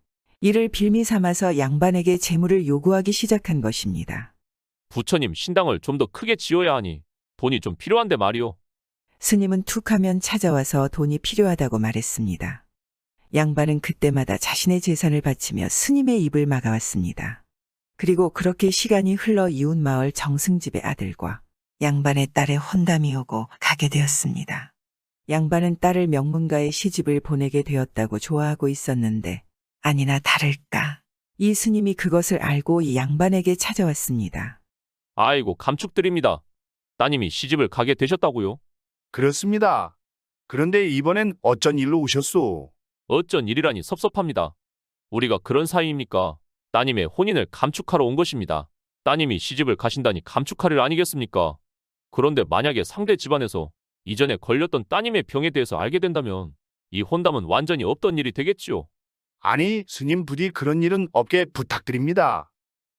이를 빌미 삼아서 양반에게 재물을 요구하기 시작한 것입니다. 부처님 신당을 좀 더 크게 지어야 하니 돈이 좀 필요한데 말이오. 스님은 툭하면 찾아와서 돈이 필요하다고 말했습니다. 양반은 그때마다 자신의 재산을 바치며 스님의 입을 막아왔습니다. 그리고 그렇게 시간이 흘러 이웃 마을 정승집의 아들과 양반의 딸의 혼담이 오고 가게 되었습니다. 양반은 딸을 명문가의 시집을 보내게 되었다고 좋아하고 있었는데 아니나 다를까 이 스님이 그것을 알고 이 양반에게 찾아왔습니다. 아이고 감축드립니다. 따님이 시집을 가게 되셨다고요? 그렇습니다. 그런데 이번엔 어쩐 일로 오셨소? 어쩐 일이라니 섭섭합니다. 우리가 그런 사이입니까? 따님의 혼인을 감축하러 온 것입니다. 따님이 시집을 가신다니 감축할 일 아니겠습니까? 그런데 만약에 상대 집안에서 이전에 걸렸던 따님의 병에 대해서 알게 된다면 이 혼담은 완전히 없던 일이 되겠지요. 아니, 스님 부디 그런 일은 없게 부탁드립니다.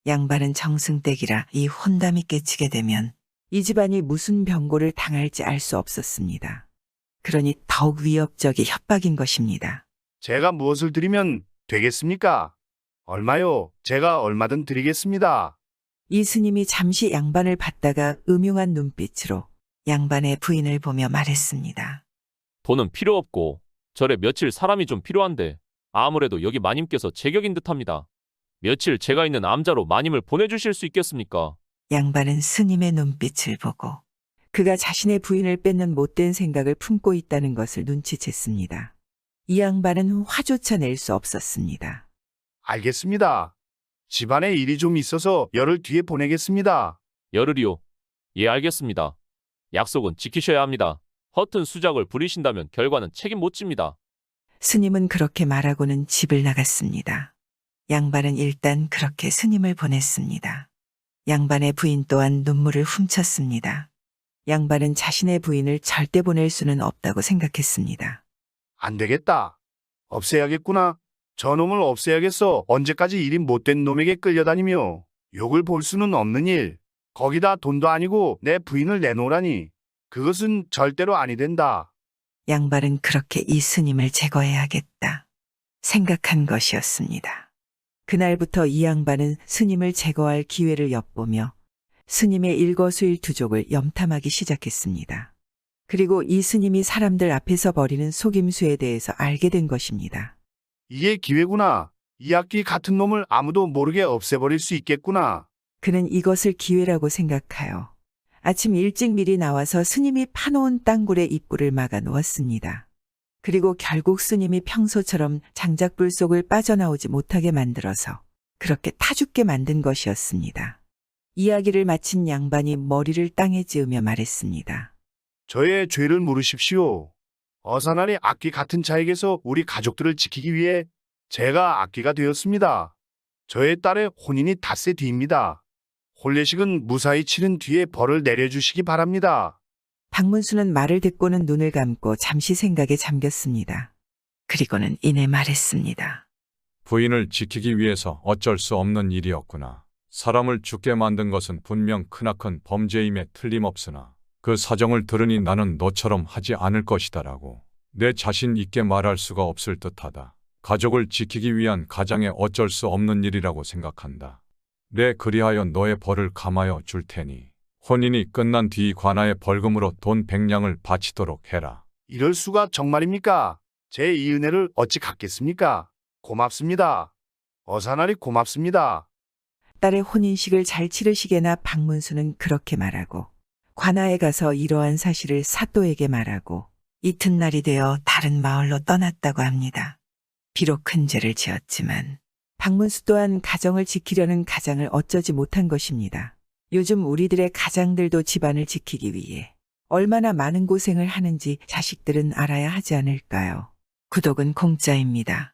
양반은 정승댁이라 이 혼담이 깨치게 되면 이 집안이 무슨 병고를 당할지 알 수 없었습니다. 그러니 더욱 위협적이 협박인 것입니다. 제가 무엇을 드리면 되겠습니까? 얼마요? 제가 얼마든 드리겠습니다. 이 스님이 잠시 양반을 봤다가 음흉한 눈빛으로 양반의 부인을 보며 말했습니다. 돈은 필요 없고 절에 며칠 사람이 좀 필요한데 아무래도 여기 마님께서 제격인 듯합니다. 며칠 제가 있는 암자로 마님을 보내주실 수 있겠습니까? 양반은 스님의 눈빛을 보고 그가 자신의 부인을 뺏는 못된 생각을 품고 있다는 것을 눈치챘습니다. 이 양반은 화조차 낼 수 없었습니다. 알겠습니다. 집안에 일이 좀 있어서 열흘 뒤에 보내겠습니다. 열흘이요. 예, 알겠습니다. 약속은 지키셔야 합니다. 허튼 수작을 부리신다면 결과는 책임 못 집니다. 스님은 그렇게 말하고는 집을 나갔습니다. 양반은 일단 그렇게 스님을 보냈습니다. 양반의 부인 또한 눈물을 훔쳤습니다. 양반은 자신의 부인을 절대 보낼 수는 없다고 생각했습니다. 안 되겠다. 없애야겠구나. 저놈을 없애야겠어. 언제까지 일이 못된 놈에게 끌려다니며 욕을 볼 수는 없는 일. 거기다 돈도 아니고 내 부인을 내놓으라니. 그것은 절대로 아니 된다. 양반은 그렇게 이 스님을 제거해야겠다 생각한 것이었습니다. 그날부터 이 양반은 스님을 제거할 기회를 엿보며 스님의 일거수일투족을 염탐하기 시작했습니다. 그리고 이 스님이 사람들 앞에서 벌이는 속임수에 대해서 알게 된 것입니다. 이게 기회구나. 이 악기 같은 놈을 아무도 모르게 없애버릴 수 있겠구나. 그는 이것을 기회라고 생각하여 아침 일찍 미리 나와서 스님이 파놓은 땅굴의 입구를 막아 놓았습니다. 그리고 결국 스님이 평소처럼 장작불 속을 빠져나오지 못하게 만들어서 그렇게 타죽게 만든 것이었습니다. 이야기를 마친 양반이 머리를 땅에 찌으며 말했습니다. 저의 죄를 물으십시오. 어사날이 악기 같은 자에게서 우리 가족들을 지키기 위해 제가 악기가 되었습니다. 저의 딸의 혼인이 닷새 뒤입니다. 혼례식은 무사히 치른 뒤에 벌을 내려주시기 바랍니다. 박문수는 말을 듣고는 눈을 감고 잠시 생각에 잠겼습니다. 그리고는 이내 말했습니다. 부인을 지키기 위해서 어쩔 수 없는 일이었구나. 사람을 죽게 만든 것은 분명 크나큰 범죄임에 틀림없으나 그 사정을 들으니 나는 너처럼 하지 않을 것이다라고 내 자신 있게 말할 수가 없을 듯하다. 가족을 지키기 위한 가장의 어쩔 수 없는 일이라고 생각한다. 내 그리하여 너의 벌을 감하여 줄 테니 혼인이 끝난 뒤 관아의 벌금으로 돈 100냥을 바치도록 해라. 이럴 수가 정말입니까? 제 이 은혜를 어찌 갚겠습니까? 고맙습니다. 어사날이 고맙습니다. 딸의 혼인식을 잘 치르시게나 박문수는 그렇게 말하고 관아에 가서 이러한 사실을 사또에게 말하고 이튿날이 되어 다른 마을로 떠났다고 합니다. 비록 큰 죄를 지었지만 박문수 또한 가정을 지키려는 가장을 어쩌지 못한 것입니다. 요즘 우리들의 가장들도 집안을 지키기 위해 얼마나 많은 고생을 하는지 자식들은 알아야 하지 않을까요? 구독은 공짜입니다.